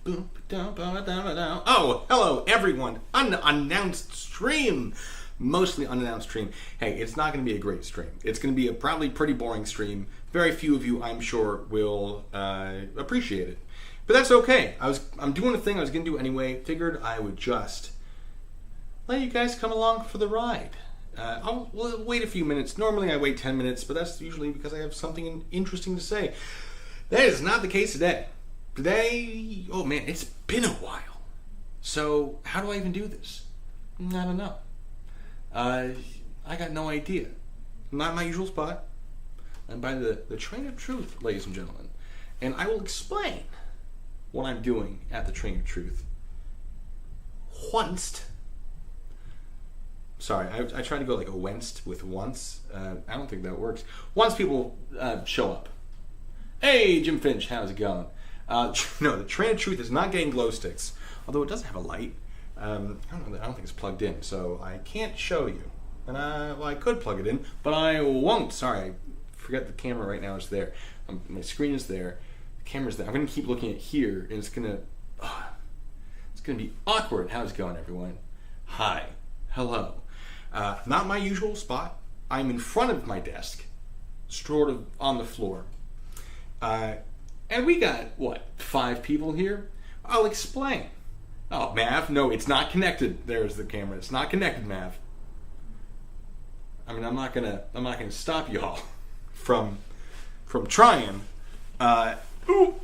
Oh, hello everyone. Unannounced stream. Mostly unannounced stream. Hey, it's not going to be a great stream. It's going to be a probably pretty boring stream. Very few of you, I'm sure, will appreciate it. But that's okay. I'm doing a thing I was going to do anyway. Figured I would just let you guys come along for the ride. I'll wait a few minutes. Normally I wait 10 minutes, but that's usually because I have something interesting to say. That is not the case today. Today, oh man, it's been a while. So how do I even do this? I don't know. I got no idea. Not my usual spot. I'm by the Train of Truth, ladies and gentlemen. And I will explain what I'm doing at the Train of Truth. Sorry, I tried to go like a wensed with once. I don't think that works. Once people show up. Hey, Jim Finch, how's it going? No, the Train of Truth is not getting glow sticks, although it does have a light. I don't think it's plugged in, so I can't show you. And I could plug it in, but I won't. Sorry, I forgot the camera right now is there. My screen is there. The camera's there. I'm going to keep looking at here, and it's going to be awkward. How's it going, everyone? Hi. Hello. Not my usual spot. I'm in front of my desk, sort of on the floor. And we got, 5 people here? I'll explain. Oh, Mav, no, it's not connected. There's the camera. It's not connected, Mav. I mean, I'm not gonna stop y'all from trying. Ooh,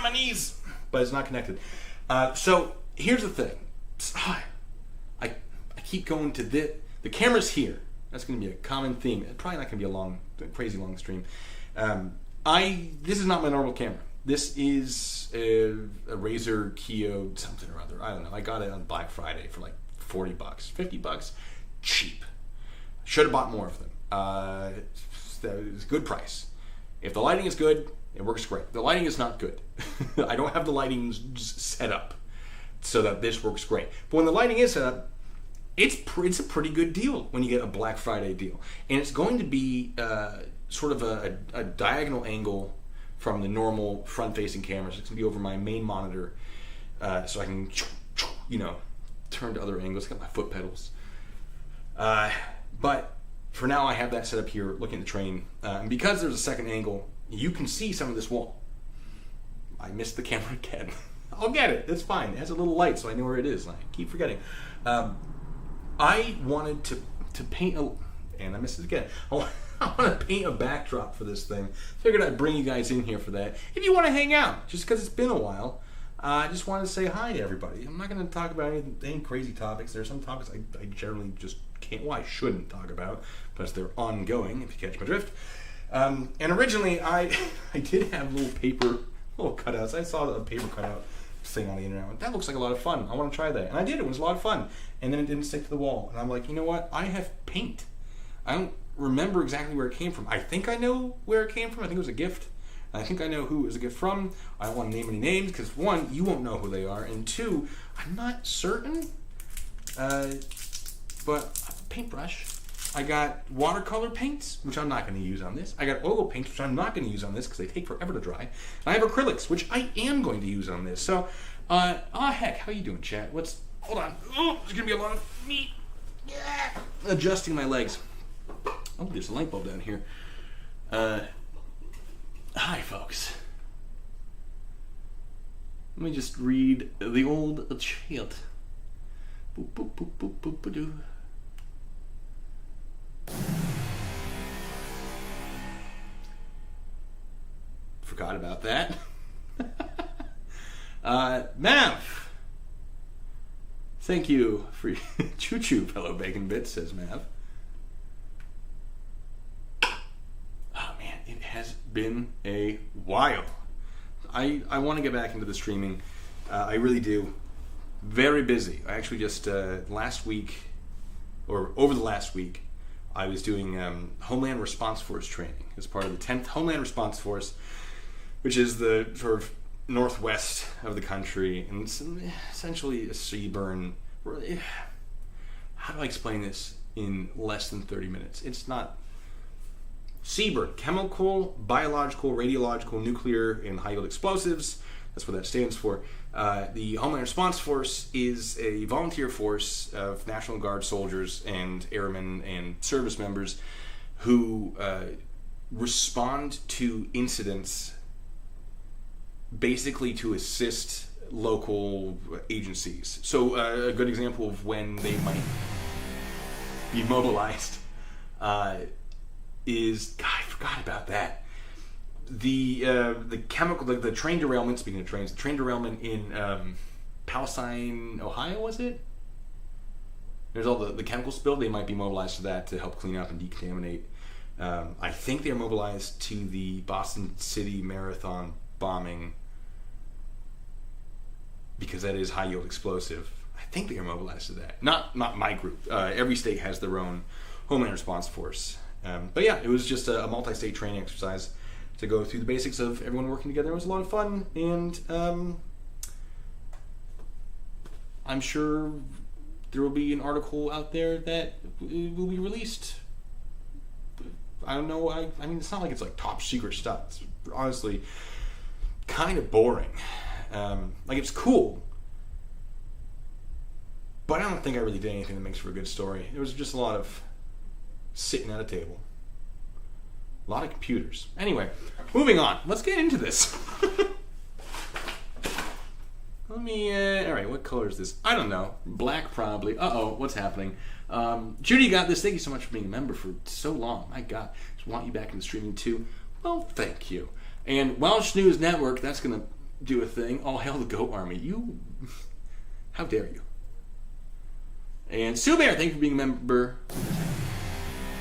my knees. But it's not connected. So here's the thing. I keep going to the camera's here. That's going to be a common theme. It's probably not going to be a crazy long stream. This is not my normal camera. This is a Razer Keo something or other. I don't know. I got it on Black Friday for like $40, $50. Cheap. Should have bought more of them. It's a good price. If the lighting is good, it works great. The lighting is not good. I don't have the lighting set up so that this works great. But when the lighting is set up, it's a pretty good deal when you get a Black Friday deal. And it's going to be sort of a diagonal angle from the normal front-facing cameras. It's going to be over my main monitor, so I can, turn to other angles. Got my foot pedals. But for now, I have that set up here, looking at the train. And because there's a second angle, you can see some of this wall. I missed the camera again. I'll get it. It's fine. It has a little light, so I know where it is. I keep forgetting. I wanted to paint and I missed it again. I want to paint a backdrop for this thing. Figured I'd bring you guys in here for that. If you want to hang out, just because it's been a while, I just wanted to say hi to everybody. I'm not going to talk about any crazy topics. There are some topics I generally just can't, I shouldn't talk about, because they're ongoing, if you catch my drift. And originally, I did have little cutouts. I saw a paper cutout thing on the internet. I went, that looks like a lot of fun. I want to try that. And I did. It was a lot of fun. And then it didn't stick to the wall. And I'm like, you know what? I have paint. I don't remember exactly where it came from. I think I know where it came from. I think it was a gift. And I think I know who it was a gift from. I don't want to name any names because, one, you won't know who they are. And two, I'm not certain. But a paintbrush. I got watercolor paints, which I'm not going to use on this. I got oil paints, which I'm not going to use on this because they take forever to dry. And I have acrylics, which I am going to use on this. So, heck, how you doing, chat? Hold on. Oh, there's going to be a lot of me adjusting my legs. Oh, there's a light bulb down here. Hi, folks. Let me just read the old chant. Boop, boop, boop, boop, boop, boop, doo. Forgot about that. Mav. Thank you for choo-choo, fellow bacon bits, says Mav. Oh man, it has been a while. I want to get back into the streaming. I really do. Very busy. I actually just last week, or over the last week, I was doing Homeland Response Force training as part of the 10th Homeland Response Force, which is the sort of northwest of the country, and it's essentially a CBRN. How do I explain this in less than 30 minutes? It's not CBRN, chemical, biological, radiological, nuclear, and high-yield explosives. That's what that stands for. The Homeland Response Force is a volunteer force of National Guard soldiers and airmen and service members who respond to incidents basically to assist local agencies. So a good example of when they might be mobilized is, God, I forgot about that. The chemical, the train derailment, speaking of trains, the train derailment in Palestine, Ohio, was it? There's all the chemical spill. They might be mobilized to that to help clean up and decontaminate. I think they're mobilized to the Boston City Marathon bombing because that is high yield explosive. I think they are mobilized to that. Not my group. Every state has their own Homeland Response Force. But yeah, it was just a multi-state training exercise to go through the basics of everyone working together. It was a lot of fun, and I'm sure there will be an article out there that will be released. I don't know. I mean, it's not like it's like top secret stuff. It's honestly kind of boring. Like, it's cool, but I don't think I really did anything that makes for a good story. It was just a lot of sitting at a table. A lot of computers. Anyway, moving on. Let's get into this. Let me, alright, what color is this? I don't know. Black, probably. Uh-oh, what's happening? Judy got this. Thank you so much for being a member for so long. My God. Just want you back in the streaming too. Well, thank you. And Welsh News Network, that's going to do a thing. All hail the Goat Army. You, how dare you? And Sue Bear, thank you for being a member.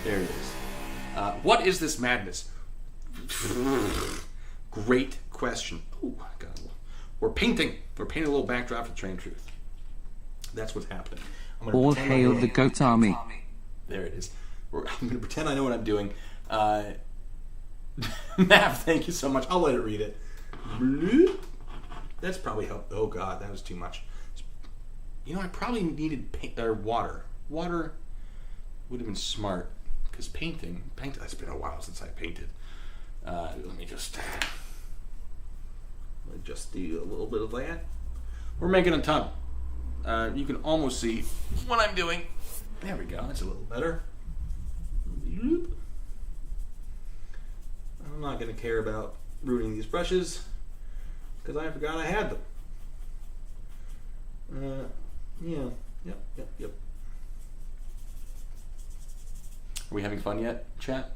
There it is. What is this madness? Great question. Oh, God. We're painting. We're painting a little backdrop for Train Truth. That's what's happening. All hail the Goat Army. There it is. I'm going to pretend I know what I'm doing. Mav, thank you so much. I'll let it read it. That's probably helped. Oh, God, that was too much. You know, I probably needed paint or water. Water would have been smart. Because painting, it's been a while since I painted. Let me just do a little bit of that. We're making a ton. You can almost see what I'm doing. There we go. That's a little better. I'm not going to care about ruining these brushes because I forgot I had them. Yeah. Yep. Are we having fun yet, chat?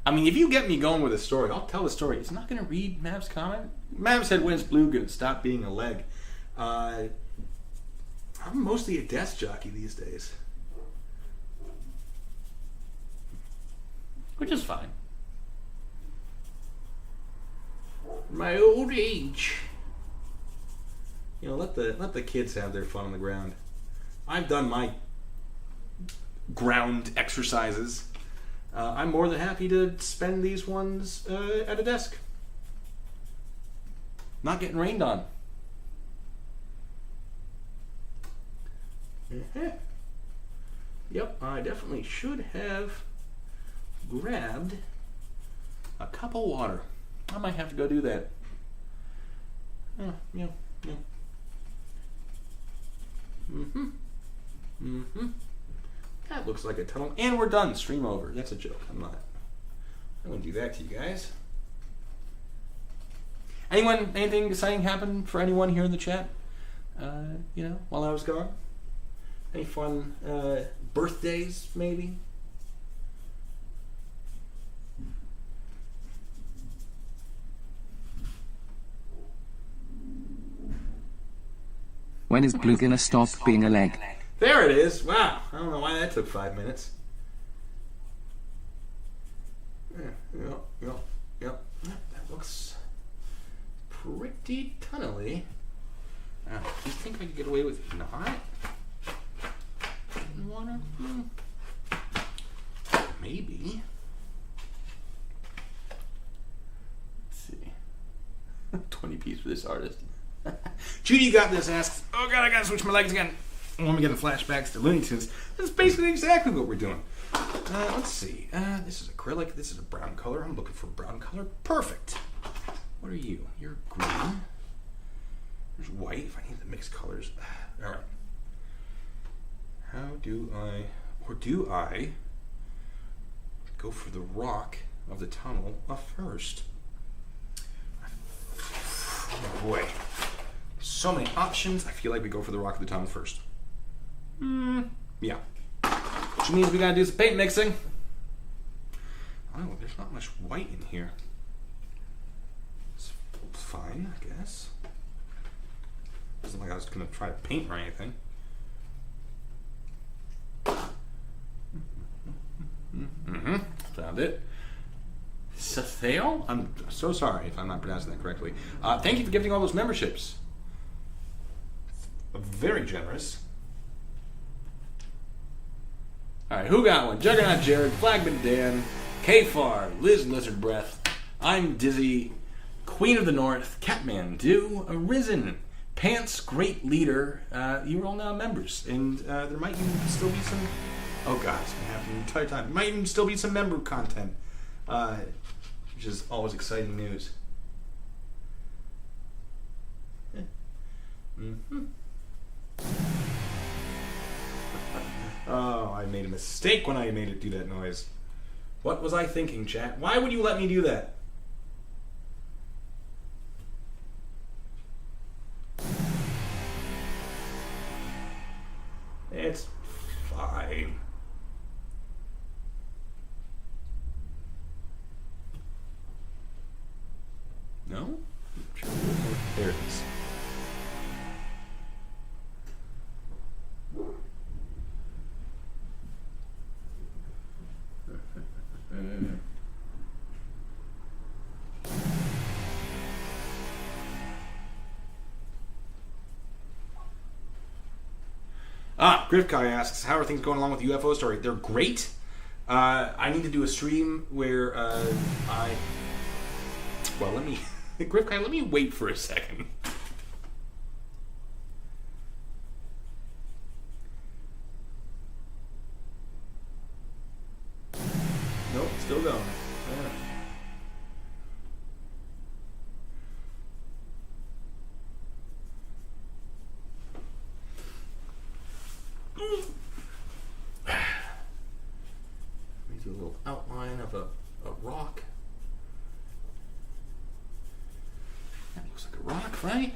I mean, if you get me going with a story, I'll tell the story. It's not going to read Mav's comment. Mav said, when's Blue going to stop being a leg? I'm mostly a desk jockey these days. Which is fine. My old age. You know, let the kids have their fun on the ground. I've done my ground exercises. I'm more than happy to spend these ones at a desk. Not getting rained on. Yep, I definitely should have grabbed a cup of water. I might have to go do that. Yeah. That looks like a tunnel. And we're done. Stream over. That's a joke. I'm going to do that to you guys. Anything exciting happen for anyone here in the chat? While I was gone? Any fun birthdays, maybe? When is Blue gonna stop being a leg? There it is. Wow. I don't know why that took 5 minutes. Yep. That looks pretty tunnely. Do you think I could get away with not? Water? Maybe. Let's see. 20 piece for this artist. Judy got this, asks, oh God, I gotta switch my legs again. When we get flashbacks to Looney Tunes, that's basically exactly what we're doing. Let's see. This is acrylic. This is a brown color. I'm looking for a brown color. Perfect. What are you? You're green. There's white. If I need to mix colors. All right. How do I, or do I, go for the rock of the tunnel first? Oh boy. So many options. I feel like we go for the rock of the tunnel first. Yeah. Which means we gotta do some paint mixing. Oh, there's not much white in here. It's fine, I guess. Wasn't like I was gonna try to paint or anything. Found it. Sathale? I'm so sorry if I'm not pronouncing that correctly. Thank you for giving all those memberships. Very generous. Alright, who got one? Juggernaut Jared, Flagman Dan, K-Far, Liz Lizard Breath, I'm Dizzy, Queen of the North, Catman Do, Arisen, Pants, Great Leader. You are all now members. And there might even still be some... Oh god, it's been happening the entire time. There might even still be some member content. Which is always exciting news. Oh, I made a mistake when I made it do that noise. What was I thinking, chat? Why would you let me do that? It's fine. No? There it is. Griffkai asks, how are things going along with the UFO story? They're great. I need to do a stream where well, let me... Griffkai, let me wait for a second. Nope, still going. Yeah. Let me do a little outline of a rock. That looks like a rock, right?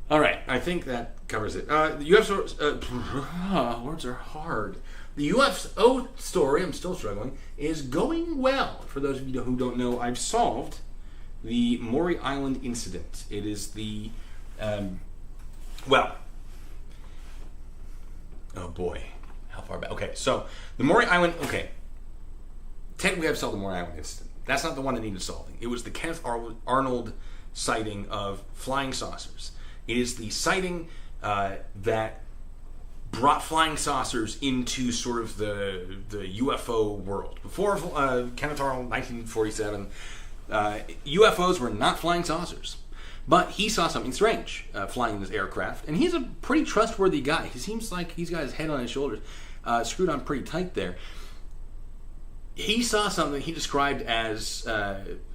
All right, I think that covers it. The UFO words are hard. The UFO story, I'm still struggling, is going well. For those of you who don't know, I've solved the Maury Island incident. It is the, well, oh boy, how far back? Okay, so the Maury Island, okay, technically I've solved the Maury Island incident. That's not the one that needed solving. It was the Kenneth Arnold sighting of flying saucers. It is the sighting that brought flying saucers into sort of the UFO world. Before Kenneth Arnold, 1947, UFOs were not flying saucers. But he saw something strange flying in this aircraft, and he's a pretty trustworthy guy. He seems like he's got his head on his shoulders, screwed on pretty tight there. He saw something he described as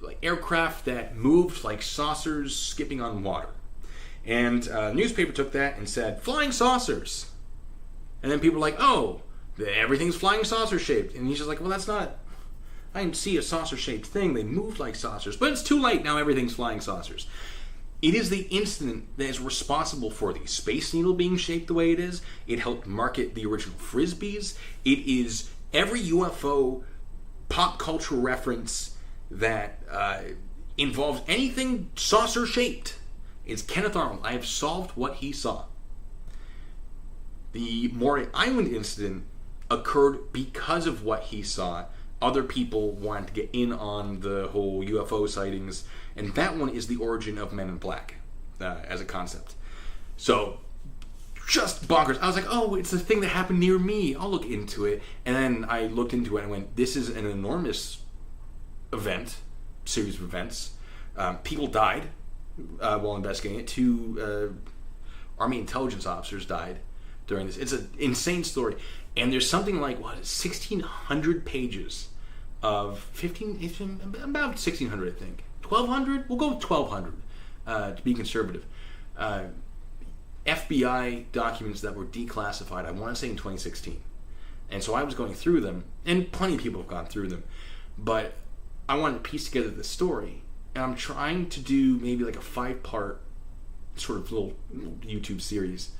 like aircraft that moved like saucers skipping on water. And a newspaper took that and said, flying saucers. And then people were like, oh, everything's flying saucer shaped. And he's just like, well, that's not, I didn't see a saucer shaped thing. They moved like saucers. But it's too late, now everything's flying saucers. It is the incident that is responsible for the Space Needle being shaped the way it is. It helped market the original Frisbees. It is every UFO pop culture reference that involves anything saucer shaped. It's Kenneth Arnold. I have solved what he saw. The Maury Island incident occurred because of what he saw. Other people wanted to get in on the whole UFO sightings, and that one is the origin of Men in Black as a concept. So, just bonkers. I was like, oh, it's a thing that happened near me. I'll look into it. And then I looked into it and went, this is an enormous event, series of events. People died while investigating it. 2 Army intelligence officers died during this. It's an insane story. And there's something like, 1,600 pages of 15, about 1,600, I think. 1,200? We'll go with 1,200 to be conservative. FBI documents that were declassified, I want to say in 2016. And so I was going through them, and plenty of people have gone through them, but I wanted to piece together the story, and I'm trying to do maybe like a 5-part sort of little YouTube series.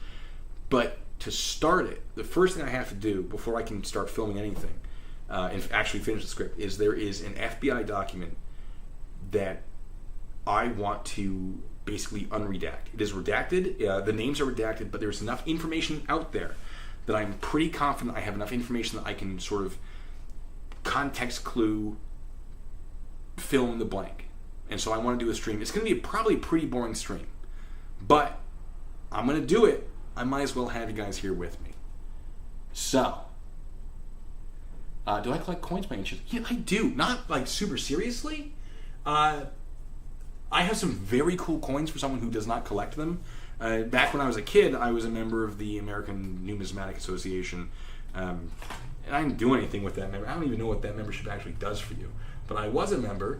But to start it, the first thing I have to do before I can start filming anything and actually finish the script is there is an FBI document that I want to basically unredact. It is redacted, the names are redacted, but there's enough information out there that I'm pretty confident I have enough information that I can sort of context clue, fill in the blank. And so I want to do a stream. It's going to be probably a pretty boring stream, but I'm going to do it. I might as well have you guys here with me. So, do I collect coins by any chance? Yeah, I do. Not like super seriously. I have some very cool coins for someone who does not collect them. Back when I was a kid, I was a member of the American Numismatic Association, and I didn't do anything with that member. I don't even know what that membership actually does for you. But I was a member,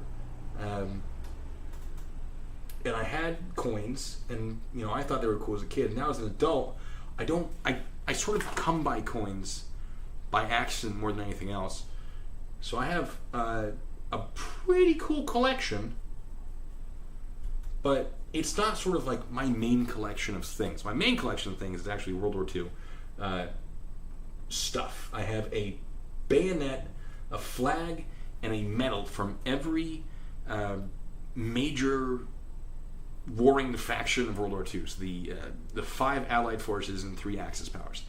and I had coins, and I thought they were cool as a kid. Now as an adult, I sort of come by coins by accident more than anything else. So I have a pretty cool collection, but it's not sort of like my main collection of things. My main collection of things is actually World War II stuff. I have a bayonet, a flag, and a medal from every major warring faction of World War II. So the 5 Allied forces and 3 Axis powers.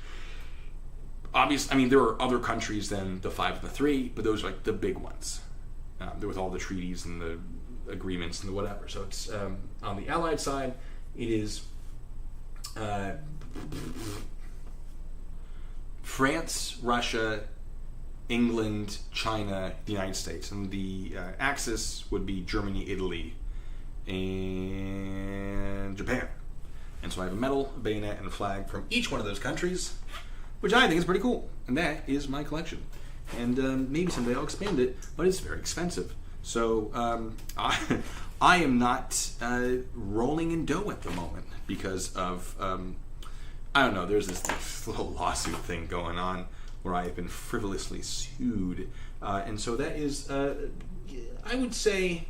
Obviously, there are other countries than the 5 and the 3, but those are like the big ones. They're with all the treaties and the agreements and the whatever. So it's on the Allied side, it is France, Russia, England, China, the United States, and the Axis would be Germany, Italy, and Japan. And so I have a medal, a bayonet, and a flag from each one of those countries, which I think is pretty cool. And that is my collection. And maybe someday I'll expand it, but it's very expensive. So I am not rolling in dough at the moment because of, I don't know, there's this little lawsuit thing going on where I have been frivolously sued. And so that is, I would say,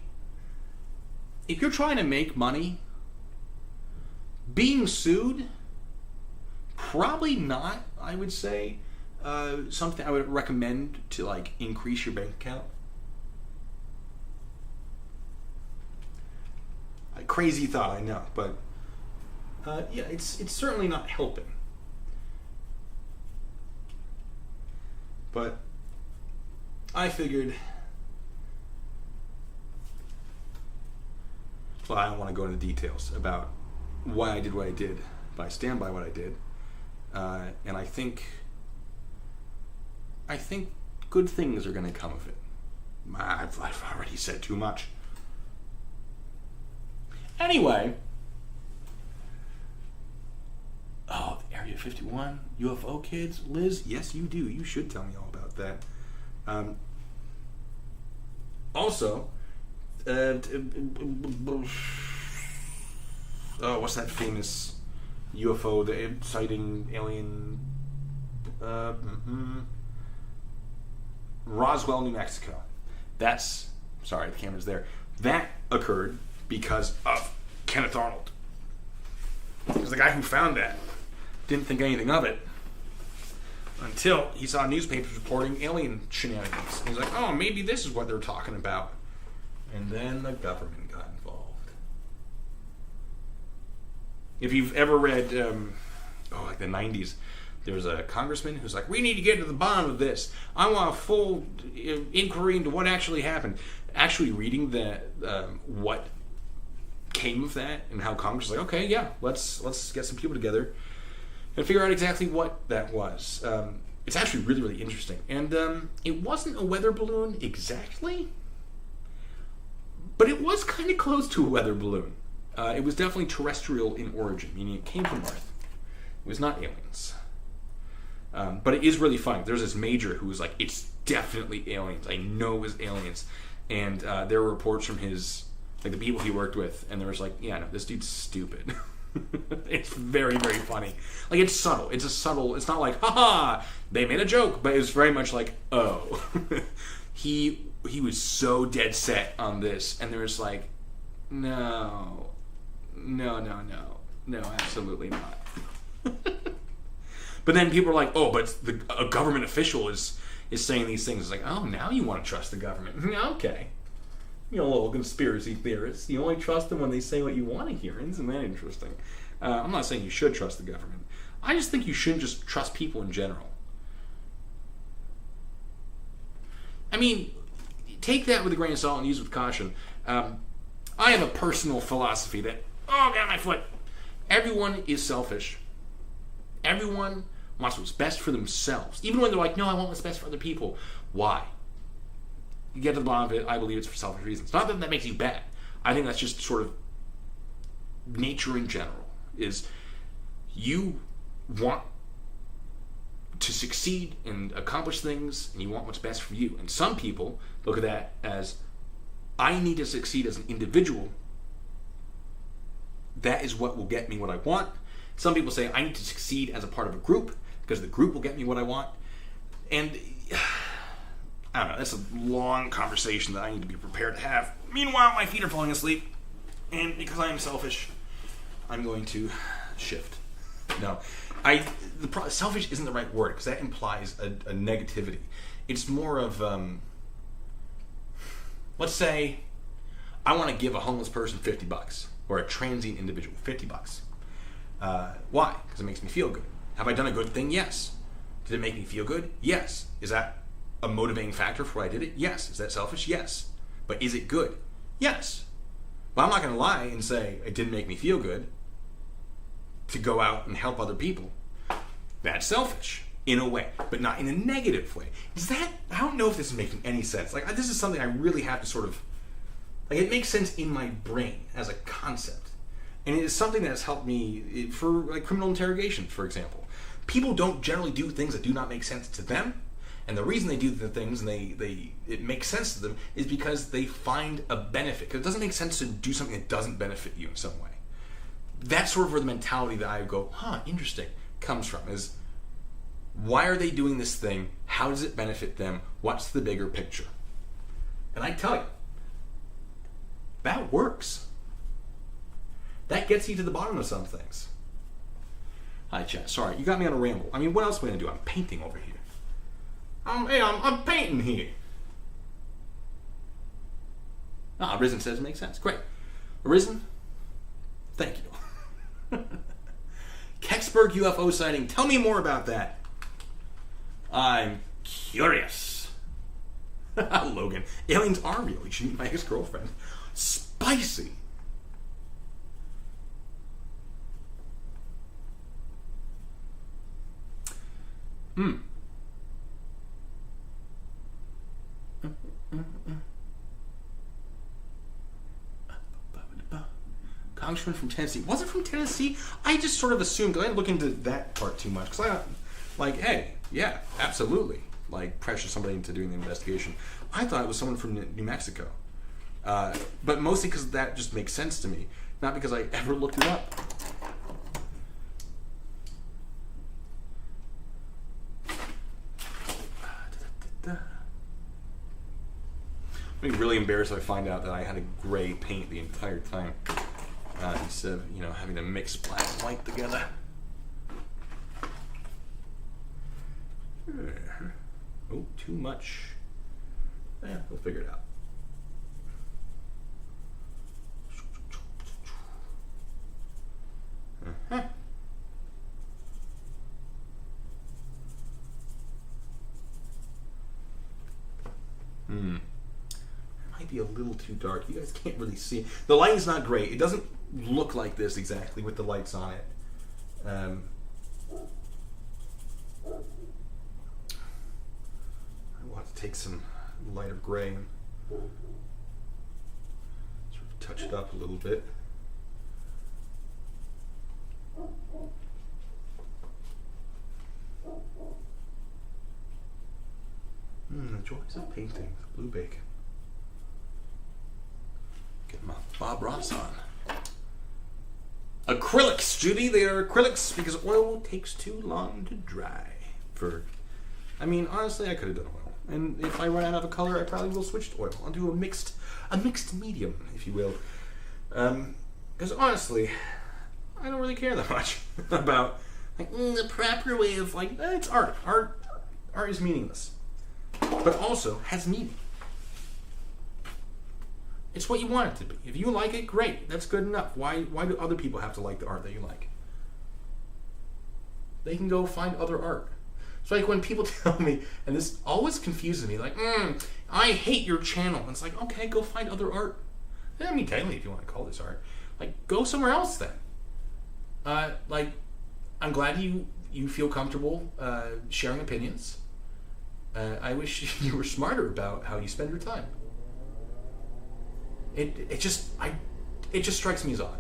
if you're trying to make money, being sued, probably not, I would say, something I would recommend to like increase your bank account. A crazy thought, I know, but yeah, it's certainly not helping. But I figured, well, I don't want to go into details about why I did what I did, but I stand by what I did, and I think good things are going to come of it. I've already said too much. Anyway, oh, the Area 51 UFO kids, Liz. Yes, you do. You should tell me all about that. Also, what's that famous UFO? The sighting alien. Roswell, New Mexico. That's, sorry, the camera's there. That occurred because of Kenneth Arnold. He was the guy who found that. Didn't think anything of it until he saw newspapers reporting alien shenanigans. And he's like, oh, maybe this is what they're talking about. And then the government got involved. If you've ever read, like the 90s, there was a congressman who's like, we need to get to the bottom of this. I want a full inquiry into what actually happened. Actually reading what came of that and how Congress was like, okay, yeah, let's get some people together and figure out exactly what that was. It's actually really, really interesting. And it wasn't a weather balloon exactly, but it was kind of close to a weather balloon. It was definitely terrestrial in origin, meaning it came from Earth. It was not aliens. But it is really funny. There's this major who was like, it's definitely aliens. I know it was aliens. And there were reports from his like the people he worked with, and there was like, yeah, no, this dude's stupid. It's very, very funny. Like, it's subtle. It's a subtle. It's not like, haha, they made a joke, but it's very much like, oh, he was so dead set on this, and there was like, no, absolutely not. But then people are like, oh, but a government official is saying these things. It's like, oh, now you want to trust the government. Okay. You know, little conspiracy theorists. You only trust them when they say what you want to hear. Isn't that interesting? I'm not saying you should trust the government. I just think you shouldn't just trust people in general. I mean, take that with a grain of salt and use it with caution. I have a personal philosophy that, oh, got my foot. Everyone is selfish. Everyone wants what's best for themselves. Even when they're like, no, I want what's best for other people. Why? You get to the bottom of it, I believe it's for selfish reasons. Not that makes you bad. I think that's just sort of nature in general, is you want to succeed and accomplish things, and you want what's best for you. And some people look at that as, I need to succeed as an individual. That is what will get me what I want. Some people say, I need to succeed as a part of a group, because the group will get me what I want. And I don't know, that's a long conversation that I need to be prepared to have. Meanwhile, my feet are falling asleep, and because I am selfish, I'm going to shift. No, selfish isn't the right word, because that implies a negativity. It's more of, let's say, I want to give a homeless person $50, or a transient individual $50. Why? Because it makes me feel good. Have I done a good thing? Yes. Did it make me feel good? Yes. Is that a motivating factor for why I did it? Yes. Is that selfish? Yes. But is it good? Yes. But I'm not going to lie and say it didn't make me feel good to go out and help other people. That's selfish in a way, but not in a negative way. I don't know if this is making any sense. Like, this is something I really have to sort of, like, it makes sense in my brain as a concept. And it is something that has helped me for, like, criminal interrogation, for example. People don't generally do things that do not make sense to them. And the reason they do the things and it makes sense to them is because they find a benefit. Because it doesn't make sense to do something that doesn't benefit you in some way. That's sort of where the mentality that I go, interesting, comes from. Is, why are they doing this thing? How does it benefit them? What's the bigger picture? And I tell you, that works. That gets you to the bottom of some things. Hi, chat. Sorry, you got me on a ramble. I mean, what else am I going to do? I'm painting over here. I'm painting here. Arisen says it makes sense. Great. Arisen, thank you. Kecksburg UFO sighting. Tell me more about that. I'm curious. Logan. Aliens are real. You should meet my ex-girlfriend. Spicy. Congressman from Tennessee. Was it from Tennessee? I just sort of assumed, because I didn't look into that part too much. Because I thought, like, hey, yeah, absolutely. Like, pressure somebody into doing the investigation. I thought it was someone from New Mexico. But mostly because that just makes sense to me. Not because I ever looked it up. I'd be really embarrassed if I find out that I had a gray paint the entire time. Instead of, having to mix black and white together. Oh, too much. Yeah, we'll figure it out. It might be a little too dark. You guys can't really see. The lighting's not great. It doesn't look like this exactly with the lights on it. I want to take some lighter gray and sort of touch it up a little bit. The joys of painting. Blue bacon. Get my Acrylics, Judy. They are acrylics because oil takes too long to dry. Honestly, I could have done oil. And if I run out of a color, I probably will switch to oil. I'll do a mixed medium, if you will. Because honestly, I don't really care that much about the proper way of it's art. Art is meaningless, but also has meaning. It's what you want it to be. If you like it, great. That's good enough. Why do other people have to like the art that you like? They can go find other art. It's like when people tell me, and this always confuses me, I hate your channel. And it's like, okay, go find other art. Technically, if you want to call this art, go somewhere else then. I'm glad you feel comfortable sharing opinions. I wish you were smarter about how you spend your time. It just strikes me as odd.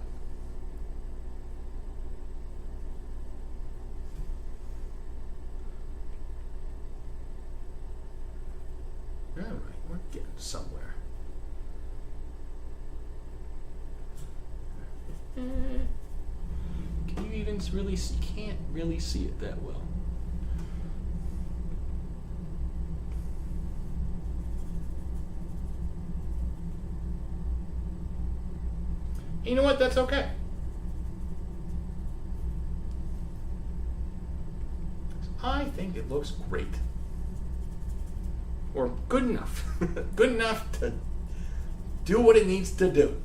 All right, we're getting somewhere. Can you even really see? Can't really see it that well. You know what? That's okay. I think it looks great. Or good enough. Good enough to do what it needs to do.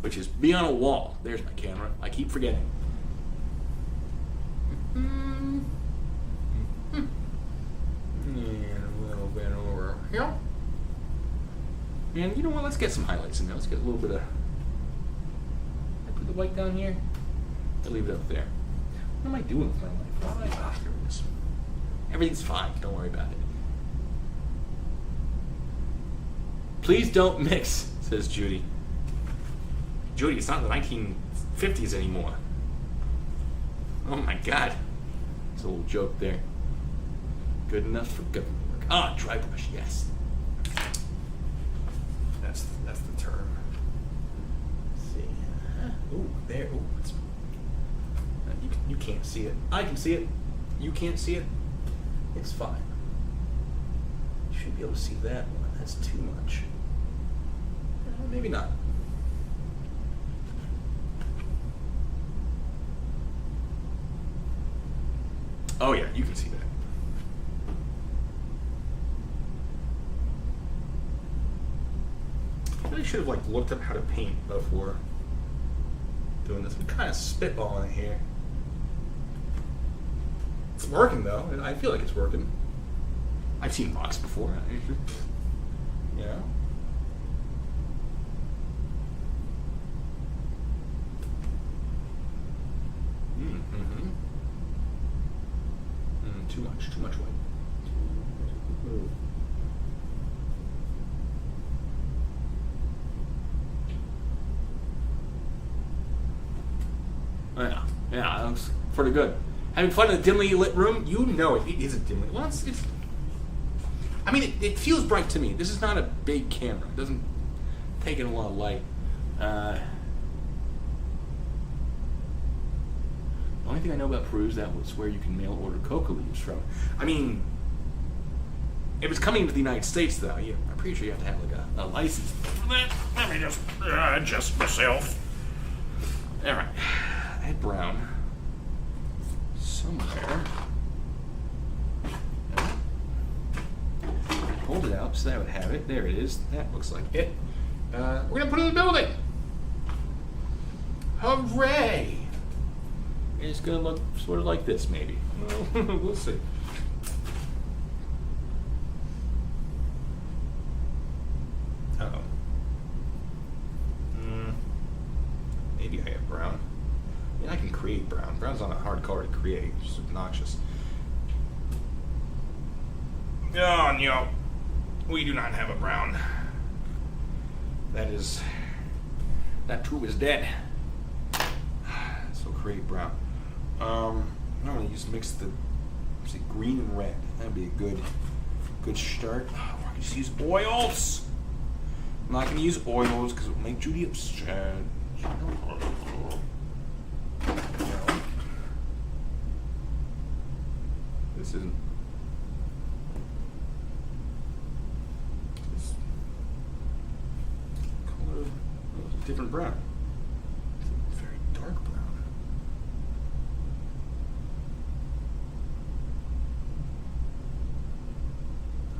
Which is be on a wall. There's my camera. I keep forgetting. And a little bit over here. And you know what? Let's get some highlights in there. Let's get a little bit of... the white down here. I'll leave it up there. What am I doing with my life? Why am I here with this? Everything's fine. Don't worry about it. Please don't mix, says Judy. Judy, it's not the 1950s anymore. Oh my God. It's a little joke there. Good enough for government work. Ah, dry brush, yes. That's the term. Ooh, there. Ooh, you can't see it. I can see it. You can't see it. It's fine. You should be able to see that one. That's too much. Maybe not. Oh yeah, you can see that. I really should have looked up how to paint before doing this. I'm kind of spitballing it here. It's working though. I feel like it's working. I've seen rocks before. You know? Too much white. Yeah, that looks pretty good. Having fun in a dimly lit room, you know it is a dimly. Well, it feels bright to me. This is not a big camera. It doesn't take in a lot of light. The only thing I know about Peru is that was where you can mail order coca leaves from. If it's coming into the United States, though, I'm pretty sure you have to have a license for that. Let me just adjust myself. All right. I had brown somewhere. Hold it out so that I would have it. There it is. That looks like it. We're gonna put it in the building. Hooray! It's gonna look sort of like this, maybe. We'll see. Uh-oh. Maybe I have brown. I can create brown. Brown's not a hard color to create. It's just obnoxious. Oh, no. We do not have a brown. That tool is dead. So create brown. I'm going to mix the green and red. That'd be a good start. Oh, I can just use oils. I'm not going to use oils because it'll make Judy upset. this isn't. This color. Oh, it's a different brown. It's a very dark brown.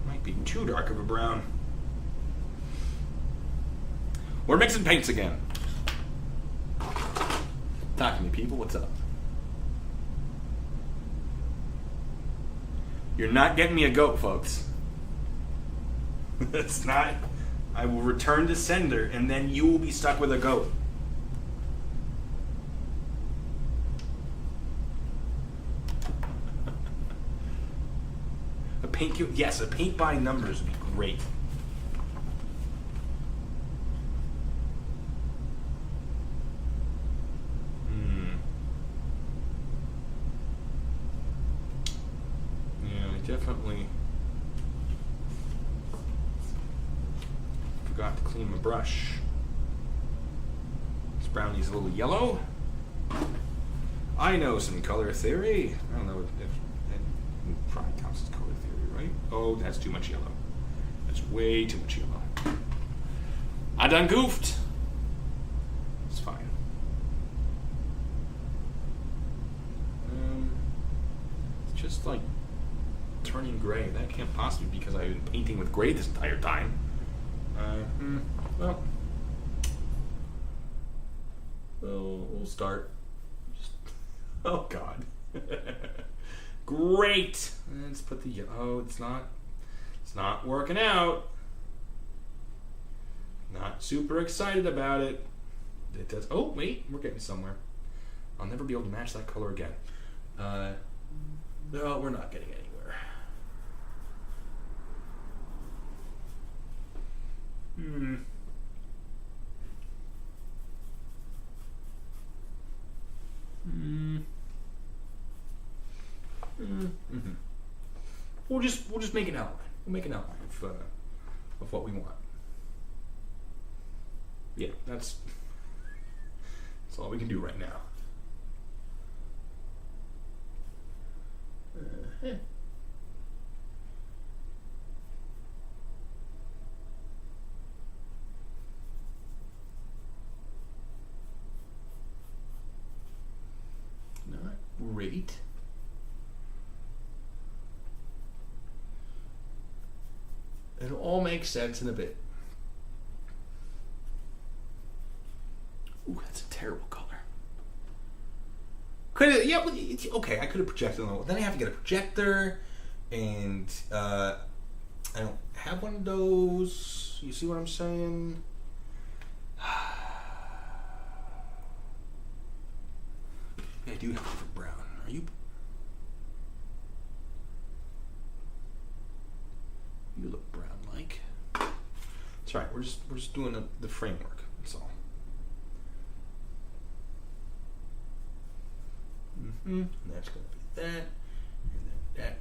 Might be too dark of a brown. We're mixing paints again. Talk to me, people. What's up? You're not getting me a goat, folks. That's not. I will return to sender, and then you will be stuck with a goat. A paint, yes, a paint by numbers would be great. Definitely forgot to clean my brush. This brownie's a little yellow. I know some color theory. I don't know if it probably counts as color theory, right? Oh, that's too much yellow. That's way too much yellow. I done goofed. It's fine. It's just like turning gray. That can't possibly be because I've been painting with gray this entire time. Well, we'll start. Oh God. Great. Let's put the yellow. It's not working out. Not super excited about it. It does. Oh wait, we're getting somewhere. I'll never be able to match that color again. No, we're not getting anywhere. We'll just make an outline. We'll make an outline of what we want. Yeah, that's all we can do right now. Not great. It'll all make sense in a bit. Ooh, that's a terrible color. Okay, I could have projected on the wall. Then I have to get a projector, and I don't have one of those. You see what I'm saying? I do have a different brown. Are you? You look brown-like. It's all right. We're just doing the framework. That's all. And that's going to be that, and then that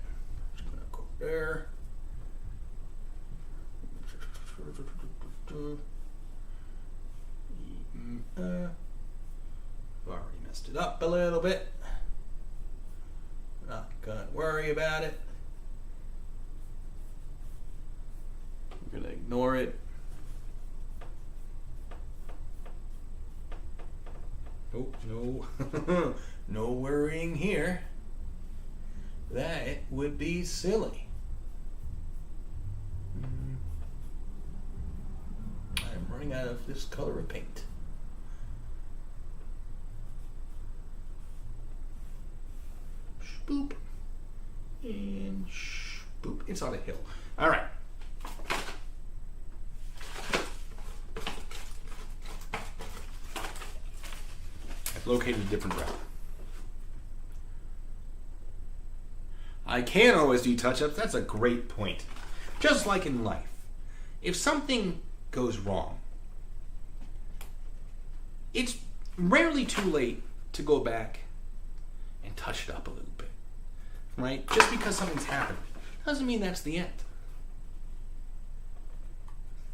is going to go there. I've already messed it up a little bit. Not going to worry about it. We're going to ignore it. Oh, no. No worrying here. That would be silly. I'm running out of this color of paint. Boop. And boop. It's on a hill. All right. I've located a different route. I can always do touch-ups. That's a great point. Just like in life. If something goes wrong, it's rarely too late to go back and touch it up a little bit. Right? Just because something's happened doesn't mean that's the end.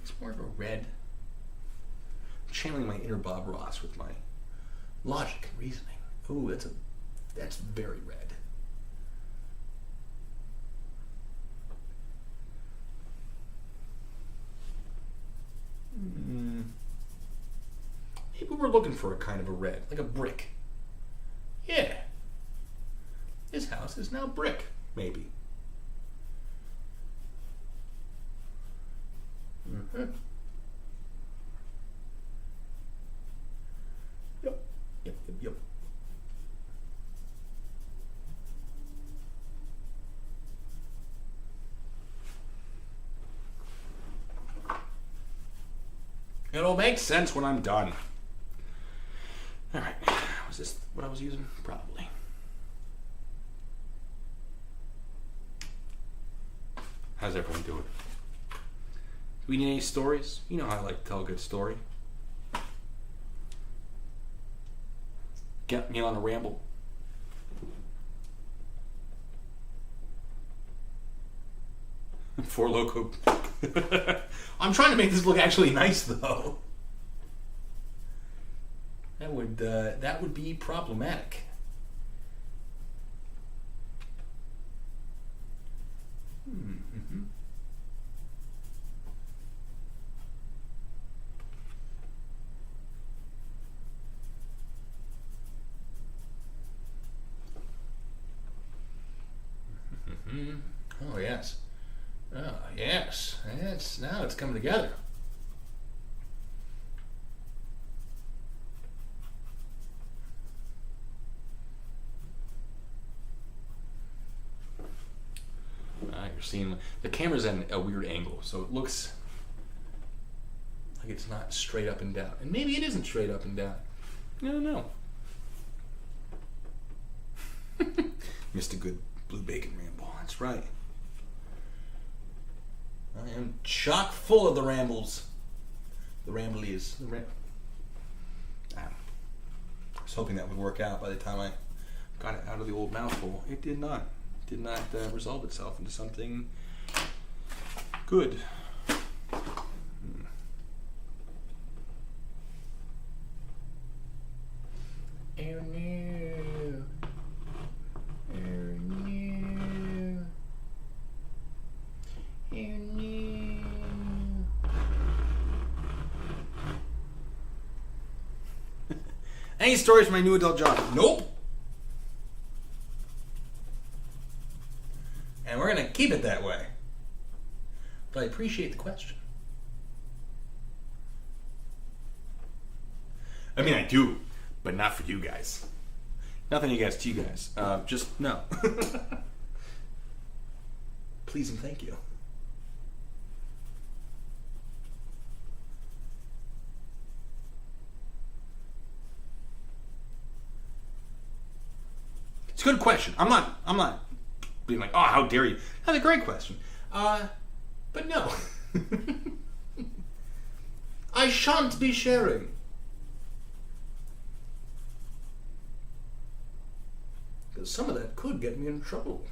It's more of a red. I'm channeling my inner Bob Ross with my logic and reasoning. Ooh, that's very red. looking for a kind of a red, like a brick. Yeah. This house is now brick, maybe. Mm-hmm. Yep. It'll make sense when I'm done. Alright, was this what I was using? Probably. How's everyone doing? Do we need any stories? You know how I like to tell a good story. Get me on a ramble. Four Loko. I'm trying to make this look actually nice, though. That would be problematic. Mm-hmm. Oh yes. Oh yes. Now it's coming together. You're seeing the camera's at a weird angle, so it looks like it's not straight up and down. And maybe it isn't straight up and down. I don't know. Missed a good blue bacon ramble. That's right. I am chock full of the rambles. The ramblies. I was hoping that would work out by the time I got it out of the old mouthful. It did not. It did not resolve itself into something good. Oh no. Oh no. Oh no. Any stories from my new adult job? Nope. And we're going to keep it that way. But I appreciate the question. I mean, I do, but not for you guys. Nothing against you guys. Just no. Please and thank you. It's a good question. I'm not being like, oh, how dare you? That's a great question. But no. I shan't be sharing. Because some of that could get me in trouble.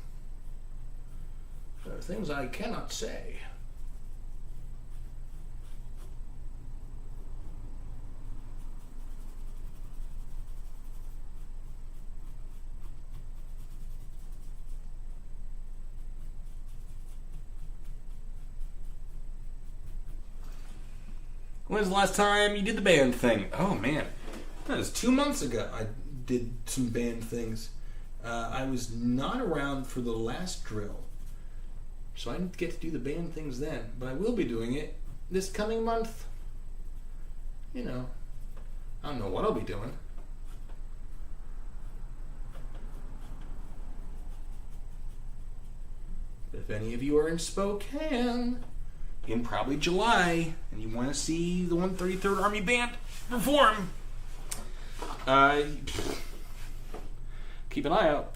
There are things I cannot say. When was the last time you did the band thing? Oh man, that was 2 months ago. I did some band things. I was not around for the last drill, so I didn't get to do the band things then. But I will be doing it this coming month. You know, I don't know what I'll be doing. If any of you are in Spokane in probably July, and you want to see the 133rd Army Band perform, keep an eye out.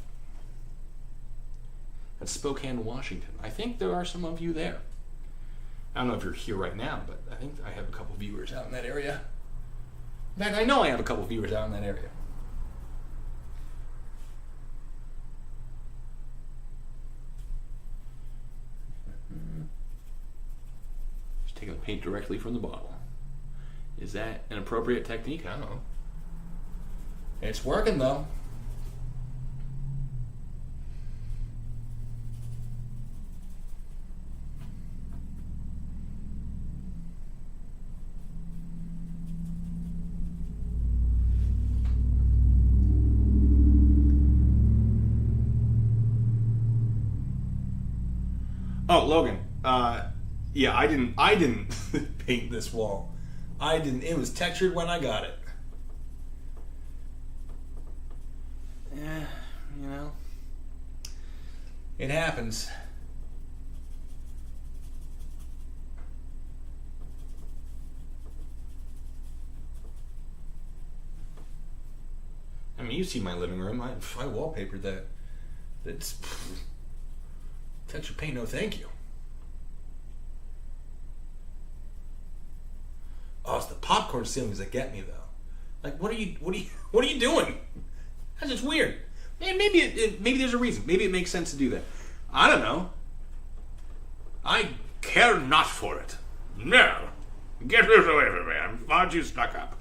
That's Spokane, Washington. I think there are some of you there. I don't know if you're here right now, but I think I have a couple viewers out in that area. In fact, I know I have a couple viewers out in that area. Taking the paint directly from the bottle. Is that an appropriate technique? I don't know. It's working though. Oh, Logan. Yeah, I didn't paint this wall. I didn't. It was textured when I got it. Yeah, you know, it happens. I mean, you see my living room. I wallpapered that. That's texture paint. No, thank you. Oh, it's the popcorn ceilings that get me though. Like, what are you doing? That's just weird. Man, maybe there's a reason. Maybe it makes sense to do that. I don't know. I care not for it. No, get this away from me. I'm far too stuck up.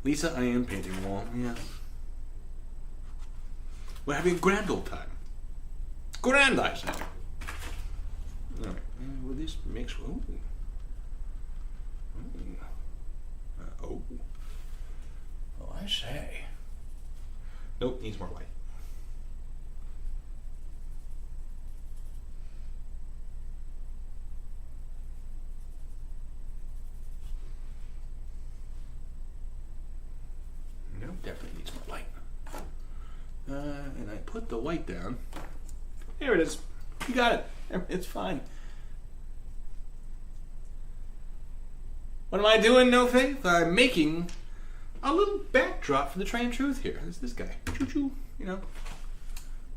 Lisa, I am painting the wall. Yeah. We're having a grand old time. Grand, I say. All right. Well, this makes. Oh. Oh. Oh, I say. Nope, needs more white. Nope, definitely needs more white. And I put the white down. Here it is. You got it. It's fine. What am I doing, No Faith? I'm making a little backdrop for the Train of Truth here. There's this guy. Choo-choo, you know.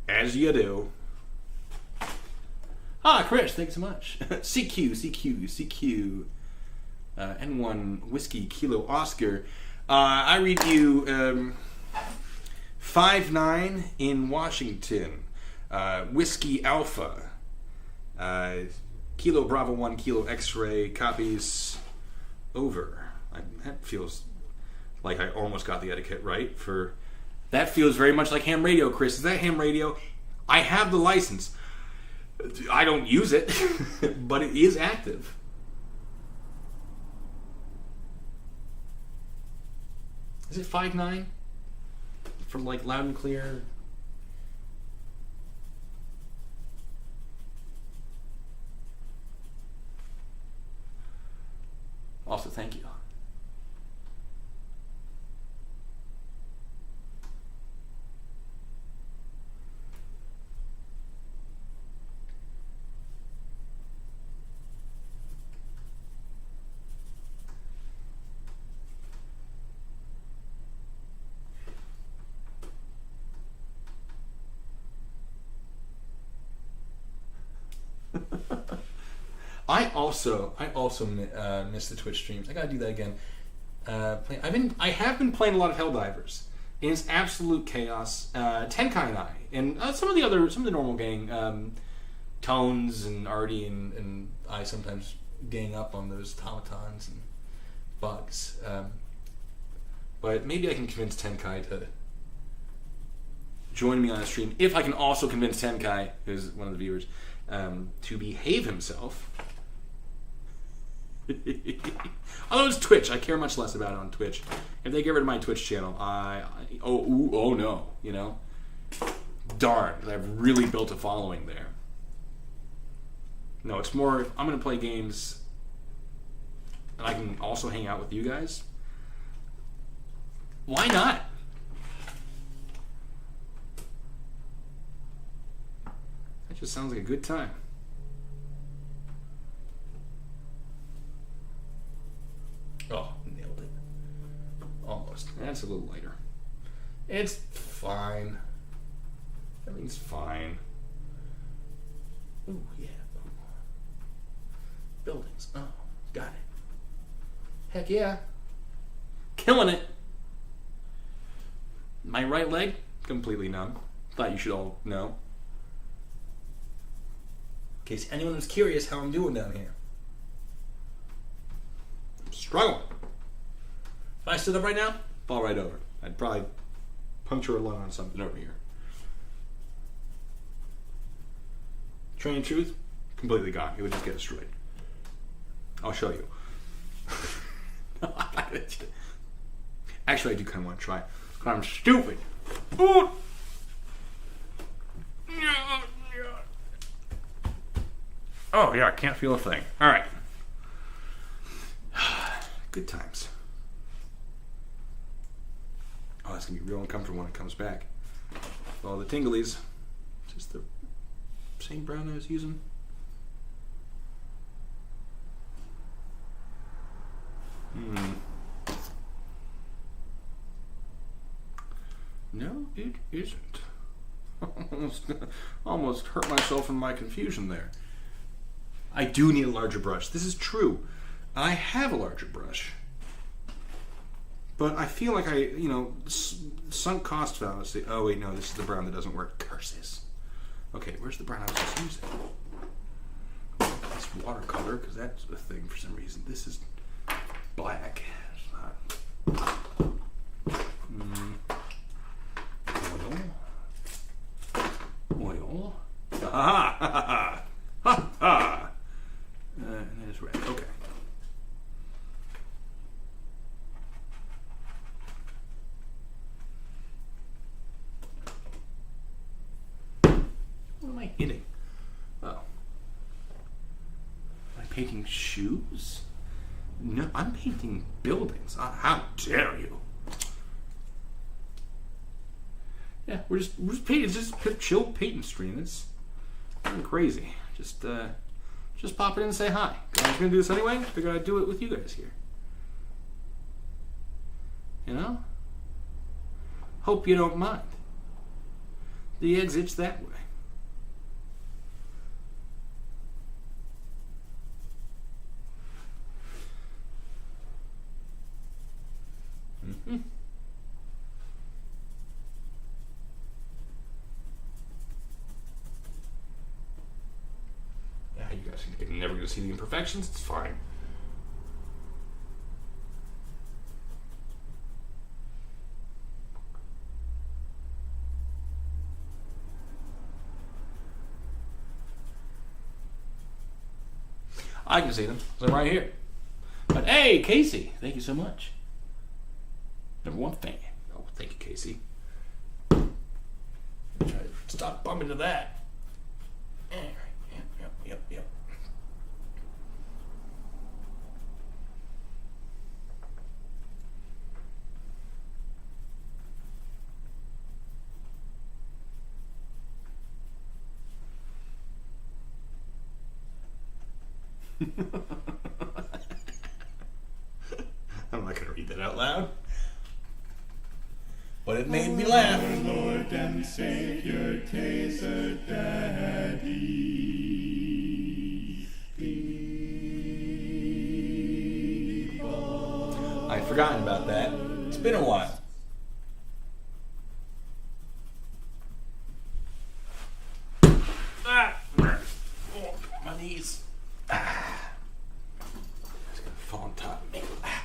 As you do. Ah, Chris, thanks so much. CQ. N1 Whiskey Kilo Oscar. I read you 5-9 in Washington. Whiskey Alpha. Kilo Bravo 1 Kilo X-Ray copies over. That feels like I almost got the etiquette right. That feels very much like ham radio, Chris. Is that ham radio? I have the license. I don't use it, but it is active. Is it 5-9? For like loud and clear? Also, thank you. I also miss the Twitch streams. I gotta do that again. I have been playing a lot of Helldivers, and it's absolute chaos. Tenkai and I, and some of the normal gang, Tones and Artie and I sometimes gang up on those automatons and bugs. But maybe I can convince Tenkai to join me on a stream. If I can also convince Tenkai, who's one of the viewers, to behave himself. Although it's Twitch, I care much less about it on Twitch. If they get rid of my Twitch channel, oh no, you know, darn, I've really built a following there. No, it's more, I'm gonna play games, and I can also hang out with you guys. Why not? That just sounds like a good time. Oh, nailed it. Almost. That's a little lighter. It's fine. Everything's fine. Ooh, yeah. Ooh. Buildings. Oh, got it. Heck yeah. Killing it. My right leg, completely numb. Thought you should all know. In case anyone was curious how I'm doing down here. Struggling. If I stood up right now, fall right over. I'd probably puncture a lung on something over here. Train of Truth, completely gone. It would just get destroyed. I'll show you. Actually, I do kind of want to try. Because I'm stupid. Ooh. Oh, yeah, I can't feel a thing. All right. Good times. Oh, that's going to be real uncomfortable when it comes back. All the tinglies. Just the same brown I was using. No, it isn't. Almost hurt myself in my confusion there. I do need a larger brush. This is true. I have a larger brush. But I feel like sunk cost fallacy. Oh, wait, no, this is the brown that doesn't work. Curses. Okay, where's the brown I was just using? It's watercolor, because that's a thing for some reason. This is black. It's not. Oil. Ha ha ha ha! And there's red. Okay. What am I hitting? Oh. Am I painting shoes? No, I'm painting buildings. How dare you? Yeah, we're just painting. It's just a chill painting stream. It's nothing crazy. Just pop it in and say hi. I was gonna do this anyway. Figured I'd do it with you guys here. You know? Hope you don't mind. The exit's that way. Mm-hmm. Yeah, you guys are never going to see the imperfections. It's fine. I can see them. So I'm right here. But hey, Casey, thank you so much. Number one fan. Oh, thank you, Casey. Try to stop bumping to that. All right. Yep. I'm not going to read that out loud. But it made me laugh. Lord and Savior, Taser Daddy. I'd forgotten about that. It's been a while. Ah! Oh, my knees. Ah. It's going to fall on top of me. Ah.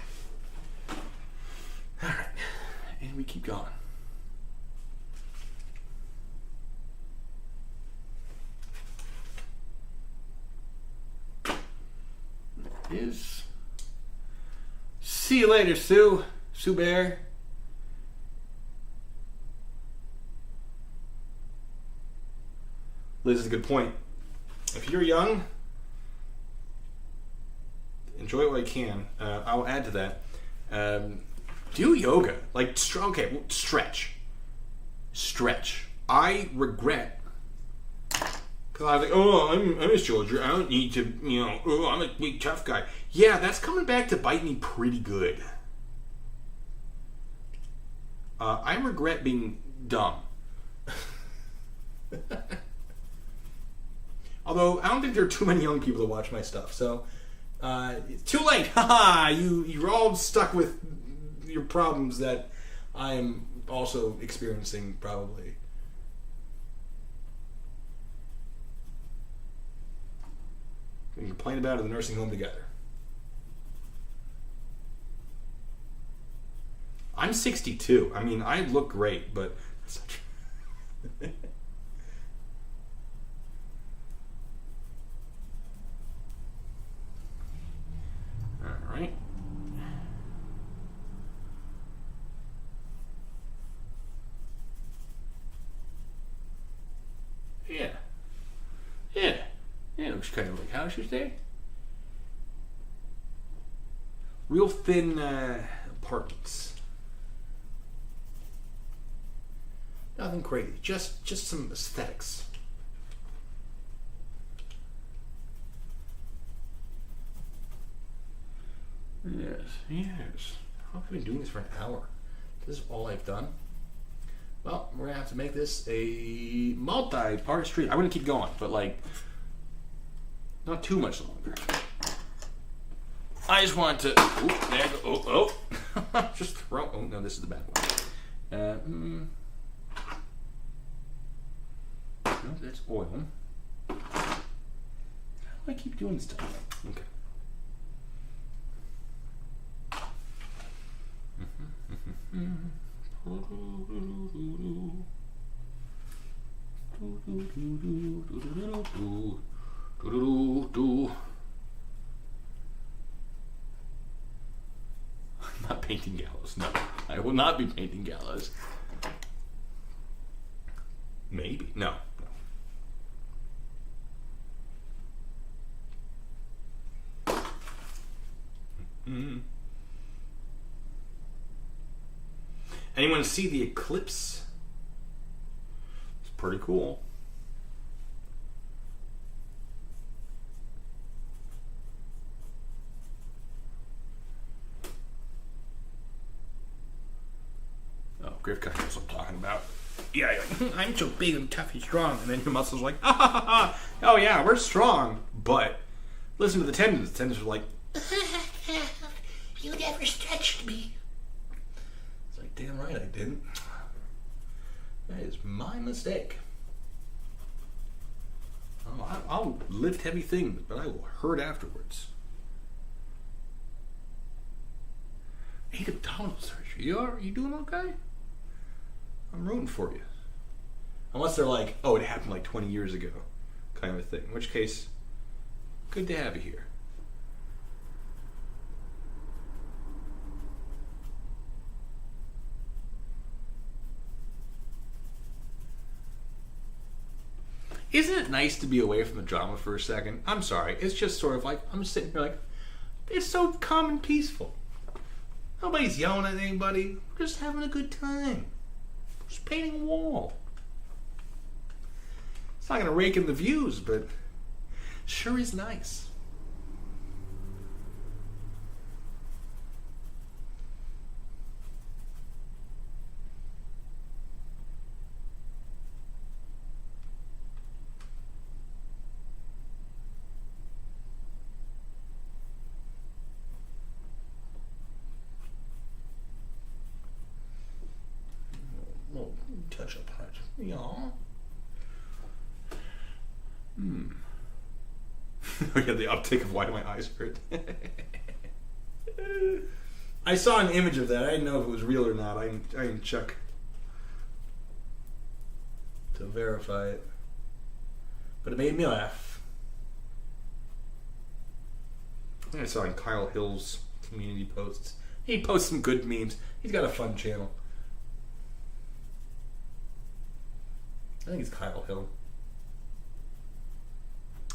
All right. And we keep going. Is see you later, Sue Bear. Liz is a good point. If you're young, enjoy it while you can. I'll add to that. Do yoga. Like, stretch. I regret. Because I was like, oh, I'm a soldier. I don't need to, I'm a big tough guy. Yeah, that's coming back to bite me pretty good. I regret being dumb. Although, I don't think there are too many young people that watch my stuff. So, it's too late. Haha, you're all stuck with your problems that I am also experiencing, probably. We can complain about it in the nursing home together. I'm 62. I mean, I look great, but all right. Yeah, Which kind of like, how should you say? Real thin apartments. Nothing crazy. Just some aesthetics. Yes. How have I been doing this for an hour? This is all I've done. Well, we're gonna have to make this a multi-part stream. I'm gonna keep going, but like, not too much longer. I just want to. Oh, there I go. Oh. Just throw. Oh no, this is the bad one. No, that's oil. How do I keep doing stuff? Okay. I'm not painting gallows. No, I will not be painting gallows. Maybe. No. Anyone see the eclipse? It's pretty cool. Oh, Griff kind of knows what I'm talking about. Yeah, you're like, I'm so big and tough and strong. And then your muscles are like, ah, ha, ha, ha. Oh yeah, we're strong. But listen to the tendons. The tendons are like, you never stretched me. It's like, damn right I didn't. That is my mistake. Oh, I'll lift heavy things, but I will hurt afterwards. Ate abdominal surgery. You doing okay? I'm rooting for you. Unless they're like, oh, it happened like 20 years ago, kind of a thing. In which case, good to have you here. Isn't it nice to be away from the drama for a second? I'm sorry. It's just sort of like, I'm just sitting here like, it's so calm and peaceful. Nobody's yelling at anybody. We're just having a good time. Just painting a wall. It's not going to rake in the views, but sure is nice. Touch up hard. Yeah. Oh yeah, the uptake of why do my eyes hurt. I saw an image of that. I didn't know if it was real or not. I didn't check to verify it. But it made me laugh. I saw in Kyle Hill's community posts. He posts some good memes. He's got a fun channel. I think it's Kyle Hill.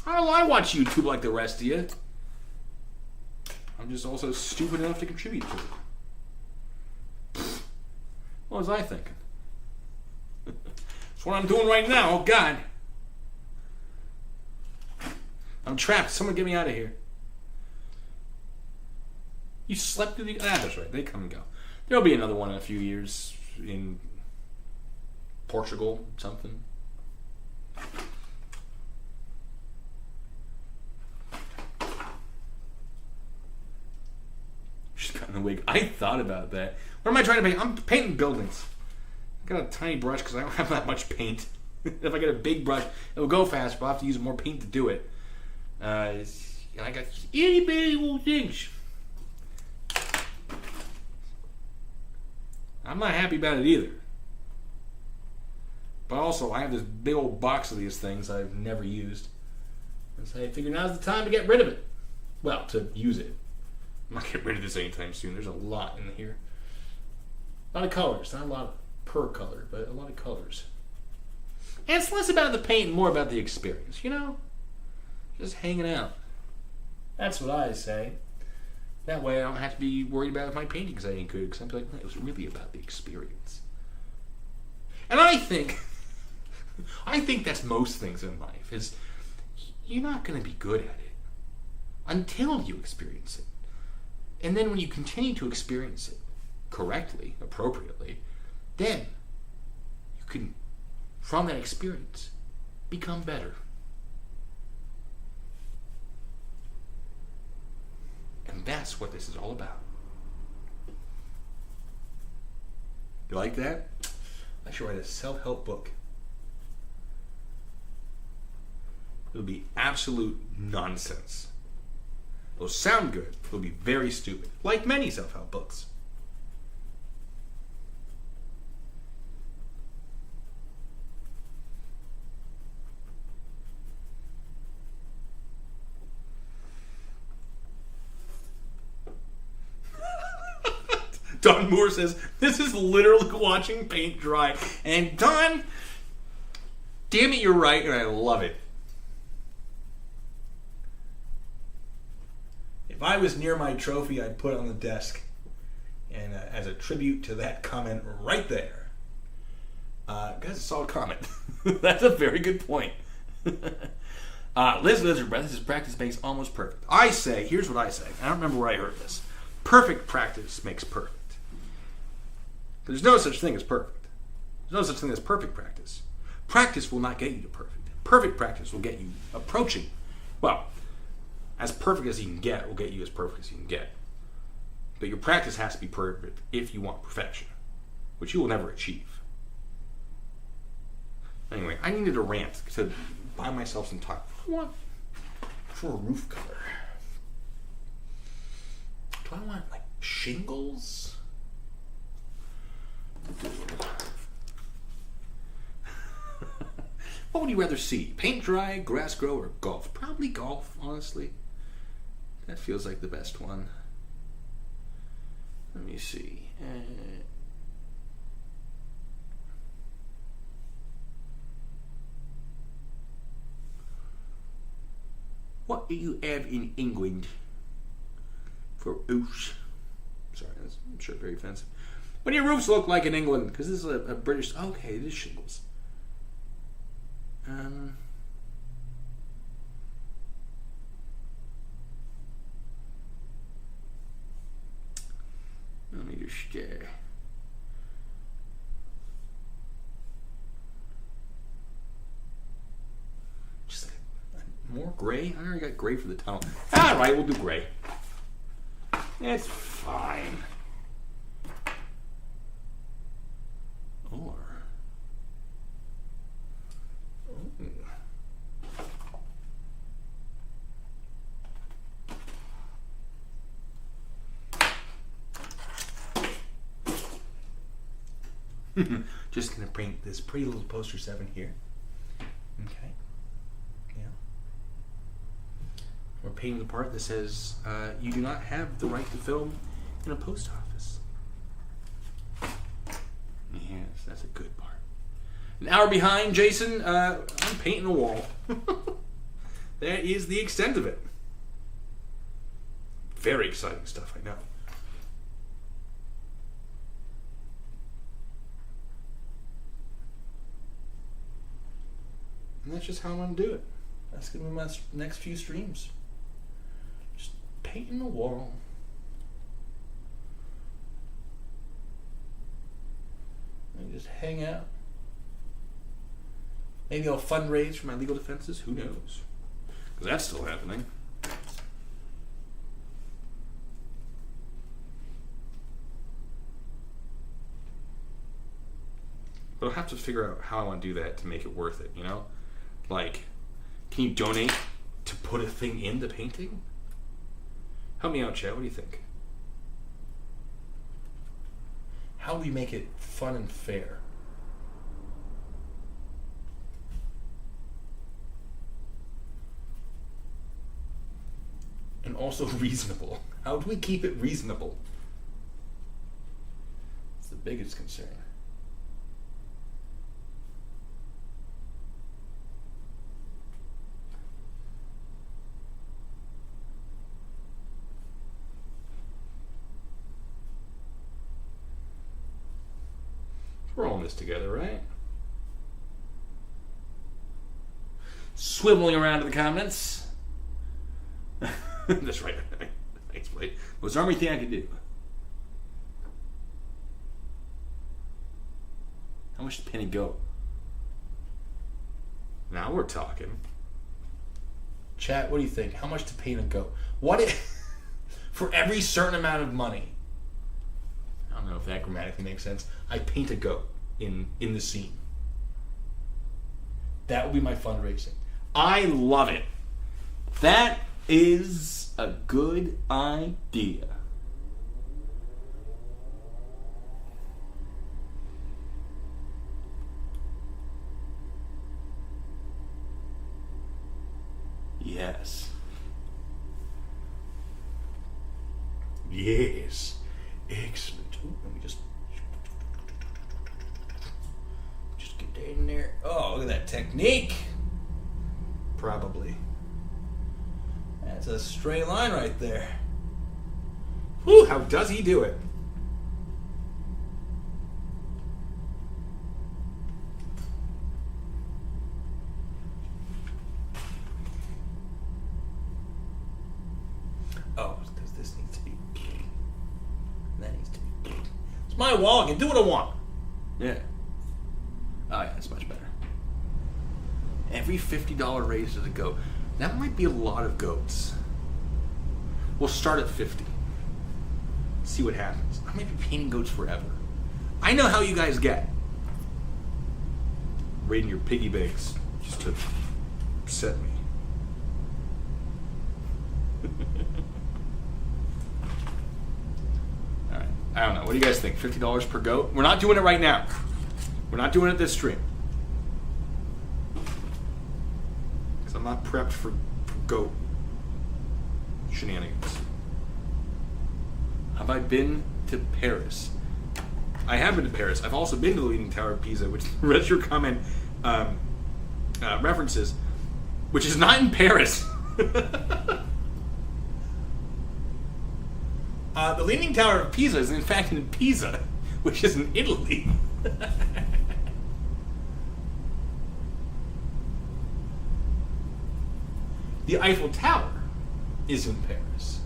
I watch YouTube like the rest of you. I'm just also stupid enough to contribute to it. What was I thinking? That's what I'm doing right now. Oh, God. I'm trapped. Someone get me out of here. You slept through the... Ah, that's right. They come and go. There'll be another one in a few years in Portugal, something. She's got in the wig. I thought about that. What am I trying to paint? I'm painting buildings. I got a tiny brush because I don't have that much paint. If I get a big brush, it'll go fast, but I'll have to use more paint to do it. And I got itty bitty little things. I'm not happy about it either. But also, I have this big old box of these things I've never used. And so I figure now's the time to get rid of it. Well, to use it. I'm not getting rid of this anytime soon. There's a lot in here. A lot of colors. Not a lot per color, but a lot of colors. And it's less about the paint and more about the experience, you know? Just hanging out. That's what I say. That way I don't have to be worried about if my paintings ain't good, because I'm like, it was really about the experience. And I think that's most things in life, is you're not going to be good at it until you experience it. And then when you continue to experience it correctly, appropriately, then you can, from that experience, become better. And that's what this is all about. You like that? I should write a self-help book. It'll be absolute nonsense. It'll sound good. It'll be very stupid, like many self-help books. Don Moore says, this is literally watching paint dry. And Don, damn it, you're right, and I love it. If I was near my trophy, I'd put it on the desk. And as a tribute to that comment right there, that's a solid comment. That's a very good point. Liz Lizard Breath, this is practice makes almost perfect. I say, here's what I say. I don't remember where I heard this. Perfect practice makes perfect. There's no such thing as perfect. There's no such thing as perfect practice. Practice will not get you to perfect. Perfect practice will get you approaching, well, as perfect as you can get will get you as perfect as you can get. But your practice has to be perfect if you want perfection, which you will never achieve. Anyway, I needed a rant to buy myself some time. What? For a roof color. Do I want, like, shingles? What would you rather see? Paint dry, grass grow, or golf? Probably golf, honestly. That feels like the best one. Let me see. What do you have in England for roofs? Sorry, that's, I'm sure, very offensive. What do your roofs look like in England? Because this is a British... Okay, it is shingles. Let me just... just like more gray? I already got gray for the tunnel. Alright, we'll do gray. It's fine. Or... just gonna print this pretty little poster 7 here. Okay. Yeah. We're painting the part that says you do not have the right to film in a post office. Yes, that's a good part. An hour behind, Jason. I'm painting a wall. That is the extent of it. Very exciting stuff, I know. And that's just how I'm going to do it. That's going to be my next few streams. Just painting the wall. And just hang out. Maybe I'll fundraise for my legal defenses. Who knows? Because that's still happening. But I'll have to figure out how I want to do that to make it worth it, you know? Like, can you donate to put a thing in the painting? Help me out, Chad. What do you think? How do we make it fun and fair? And also reasonable. How do we keep it reasonable? It's the biggest concern. We're all in this together, right? Swiveling around to the comments. That's right. Thanks, Blade. What's the only thing I could do? How much did Penny go? Now we're talking. Chat, what do you think? How much did Penny go? What if, for every certain amount of money, I don't know if that grammatically makes sense, I paint a goat in the scene. That would be my fundraising. I love it. That is a good idea. Yes. Yes. Excellent. Ooh, let me just get that in there. Oh, look at that technique. Probably. That's a straight line right there. Whew, how does he do it? Oh, because this needs to be. That needs to be. It's my wall. I can do what I want. Yeah. Oh, yeah, it's much better. Every $50 raise is a goat. That might be a lot of goats. We'll start at 50. See what happens. I might be painting goats forever. I know how you guys get. Raiding your piggy banks just to upset me. Alright. I don't know. What do you guys think? $50 per goat? We're not doing it right now. We're not doing it this stream. Because I'm not prepped for goat shenanigans. Have I been to Paris? I have been to Paris. I've also been to the Leaning Tower of Pisa, which the rest of your comment references, which is not in Paris. The Leaning Tower of Pisa is in fact in Pisa, which is in Italy. The Eiffel Tower is in Paris.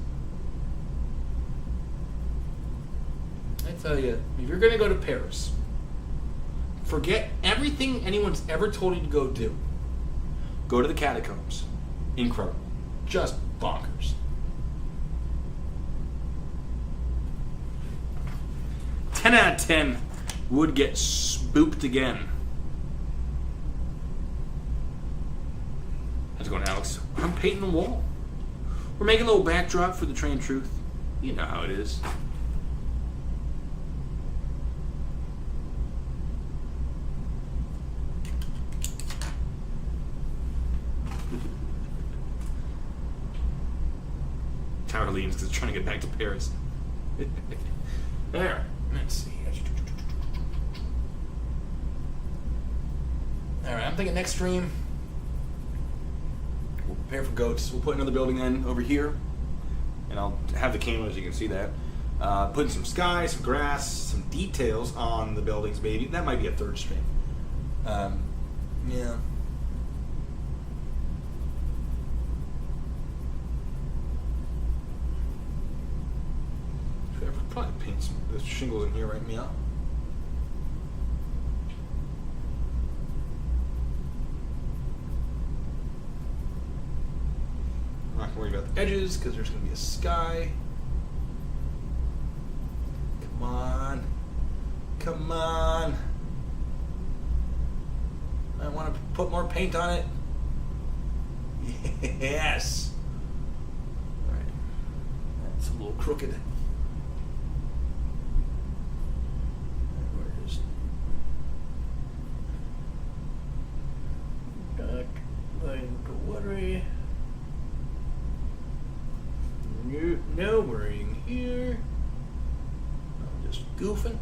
I tell you, if you're going to go to Paris, forget everything anyone's ever told you to go do. Go to the catacombs. Incredible. Just bonkers. 10 out of 10 would get spooked again. How's it going, Alex? I'm painting the wall. We're making a little backdrop for the train of truth. You know how it is. Tower leans because it's trying to get back to Paris. There. Let's see. Alright, I'm thinking next stream, we'll prepare for goats. We'll put another building in over here. And I'll have the cameras, you can see that. Putting some sky, some grass, some details on the buildings, maybe. That might be a third stream. Yeah. Probably paint some of the shingles in here right now. I'm not going to worry about the edges because there's going to be a sky. Come on. Come on. I want to put more paint on it. Yes. All right. That's a little crooked. No worrying here. I'm just goofing.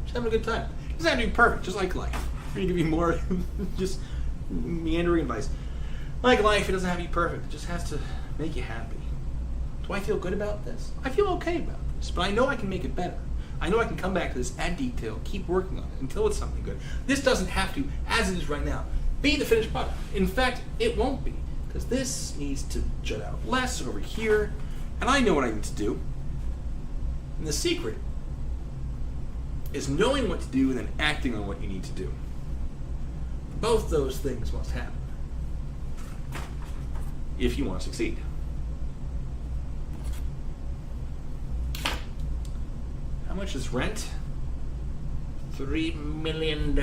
Just having a good time. It doesn't have to be perfect, just like life. I'm going to give you more just meandering advice. Like life, it doesn't have to be perfect. It just has to make you happy. Do I feel good about this? I feel okay about this, but I know I can make it better. I know I can come back to this, add detail, keep working on it until it's something good. This doesn't have to, as it is right now, be the finished product. In fact, it won't be, because this needs to jut out less over here, and I know what I need to do. And the secret is knowing what to do and then acting on what you need to do. Both those things must happen if you want to succeed. How much is rent? $3 million.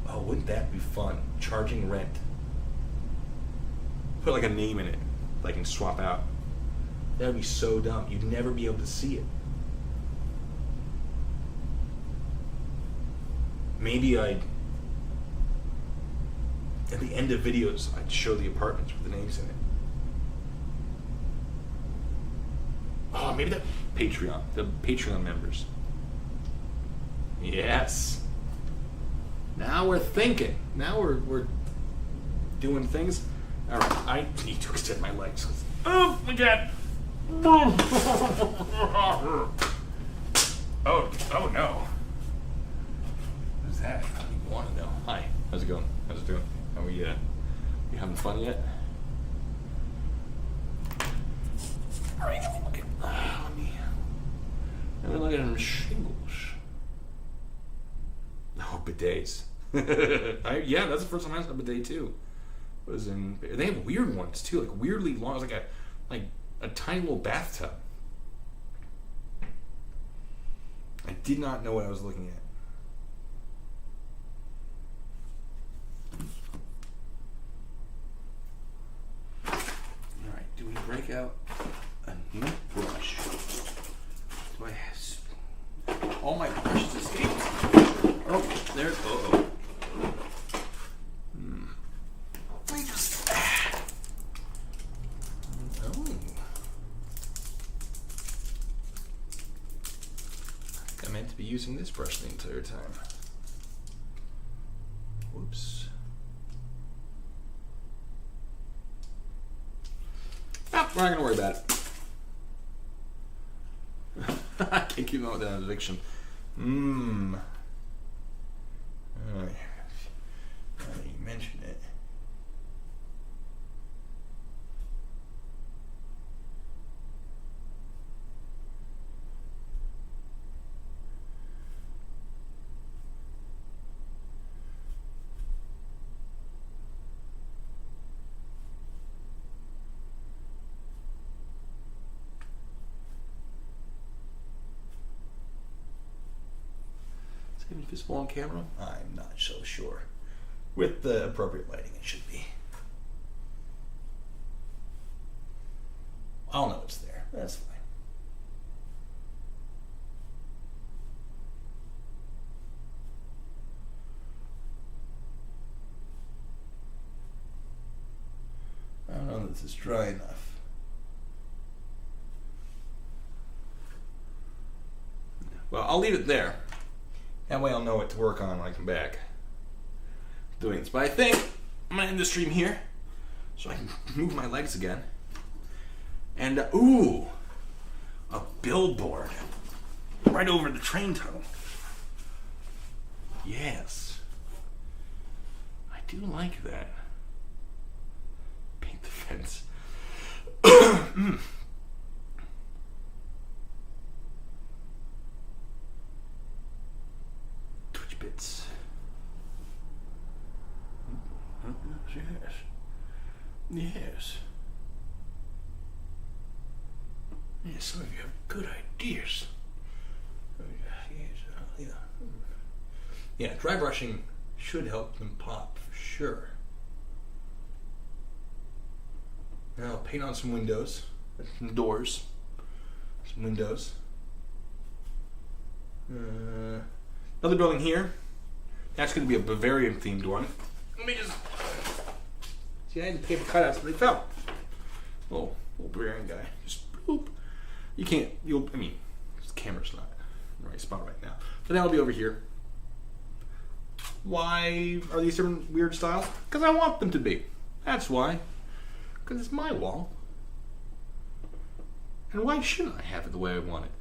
Oh, wouldn't that be fun? Charging rent. Put like a name in it that I can swap out. That would be so dumb. You'd never be able to see it. Maybe at the end of videos, I'd show the apartments with the names in it. Oh, maybe the Patreon members. Yes. Now we're thinking. Now we're doing things. All right, I need to extend my legs. Oh my God. Oh no. Who's that? You want to know? Hi. How's it going? How's it doing? Are we you having fun yet? All right, let me look at them shingles. Oh, bidets. Yeah, that's the first time I saw a bidet too. They have weird ones too, like weirdly long, like a tiny little bathtub. I did not know what I was looking at. All right, do we break out a new brush? Do I have all my brushes escaped? Oh, there. Oh. Let me just. Oh. I meant to be using this brush the entire time. Whoops. Ah, we're not gonna worry about it. I can't keep on with that addiction. Now that you mention it. Even visible on camera? I'm not so sure. With the appropriate lighting, it should be. I'll know it's there. That's fine. I don't know that this is dry enough. Well, I'll leave it there. That way I'll know what to work on when I come back doing this. But I think I'm going to end the stream here so I can move my legs again. And, ooh, a billboard right over the train tunnel. Yes. I do like that. Paint the fence. Bits. Yes. Yes, some of you have good ideas. Yeah, dry brushing should help them pop for sure. Now paint on some windows, some doors, some windows. Another building here. That's going to be a Bavarian themed one. Let me just see. I had paper cutouts, but they fell. Little Bavarian guy. Just boop. You can't. I mean, this camera's not in the right spot right now. But that'll be over here. Why are these different weird styles? Because I want them to be. That's why. Because it's my wall. And why shouldn't I have it the way I want it?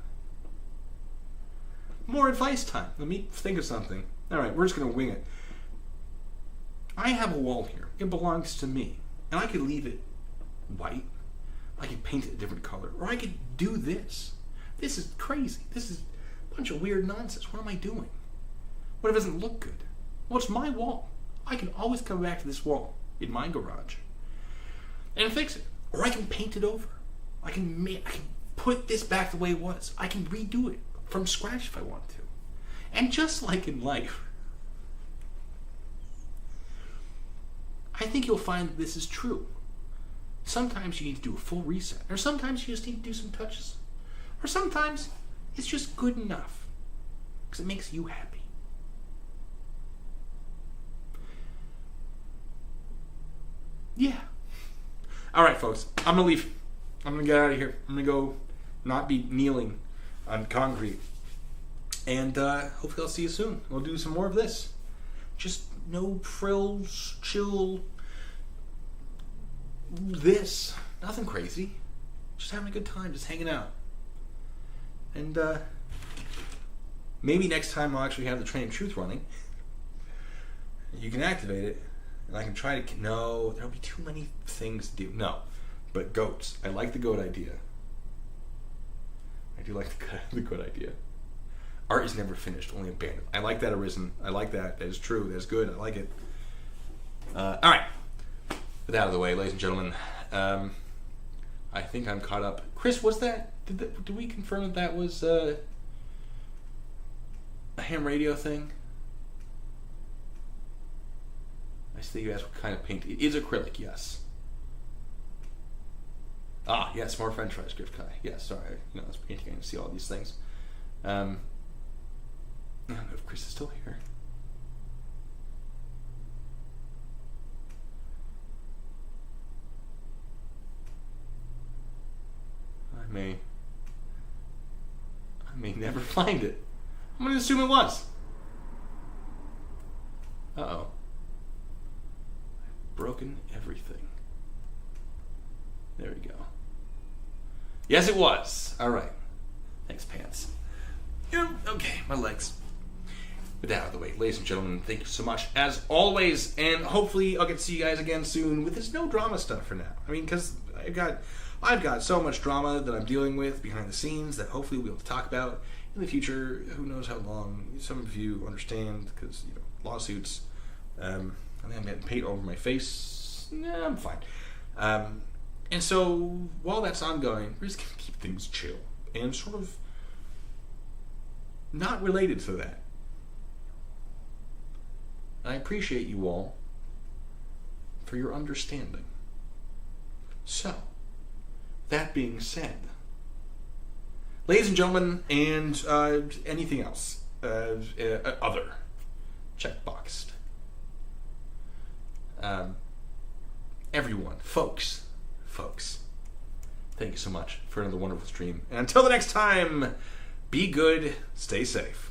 More advice time. Let me think of something. All right, we're just going to wing it. I have a wall here. It belongs to me. And I could leave it white. I could paint it a different color. Or I could do this. This is crazy. This is a bunch of weird nonsense. What am I doing? What if it doesn't look good? Well, it's my wall. I can always come back to this wall in my garage and fix it. Or I can paint it over. I can put this back the way it was. I can redo it from scratch if I want to. And just like in life, I think you'll find that this is true. Sometimes you need to do a full reset, or sometimes you just need to do some touches, or sometimes it's just good enough because it makes you happy. Yeah. All right, folks, I'm gonna leave. I'm gonna get out of here. I'm gonna go not be kneeling on concrete, and hopefully I'll see you soon. We'll do some more of this. Just no frills, chill. This, nothing crazy. Just having a good time, just hanging out. And maybe next time I'll actually have the Train of Truth running. You can activate it, and I can try to. No, there'll be too many things to do. No, but goats. I like the goat idea. I do like the goat idea. Art is never finished, only abandoned. I like that arisen. I like that. That is true. That's good. I like it. All right. With that out of the way, ladies and gentlemen, I think I'm caught up. Chris, what's that? Did we confirm that was a ham radio thing? I see you asked what kind of paint. It is acrylic, yes. Ah, yes, more French fries, Griff Kai. Yes, sorry. I was painting. I can see all these things. I don't know if Chris is still here. I may never find it. I'm going to assume it was. Uh-oh. I've broken everything. There we go. Yes, it was. All right. Thanks, pants. Okay, my legs. With that out of the way, ladies and gentlemen, thank you so much, as always, and hopefully I'll get to see you guys again soon with this no drama stuff for now. I mean, because I've got so much drama that I'm dealing with behind the scenes that hopefully we'll be able to talk about in the future. Who knows how long? Some of you understand because lawsuits. I think I'm getting paint over my face. Nah, I'm fine. And so while that's ongoing, we're just gonna keep things chill and sort of not related to that. I appreciate you all for your understanding. So, that being said, ladies and gentlemen, and anything else, other, checkboxed. Everyone, folks, thank you so much for another wonderful stream. And until the next time, be good, stay safe.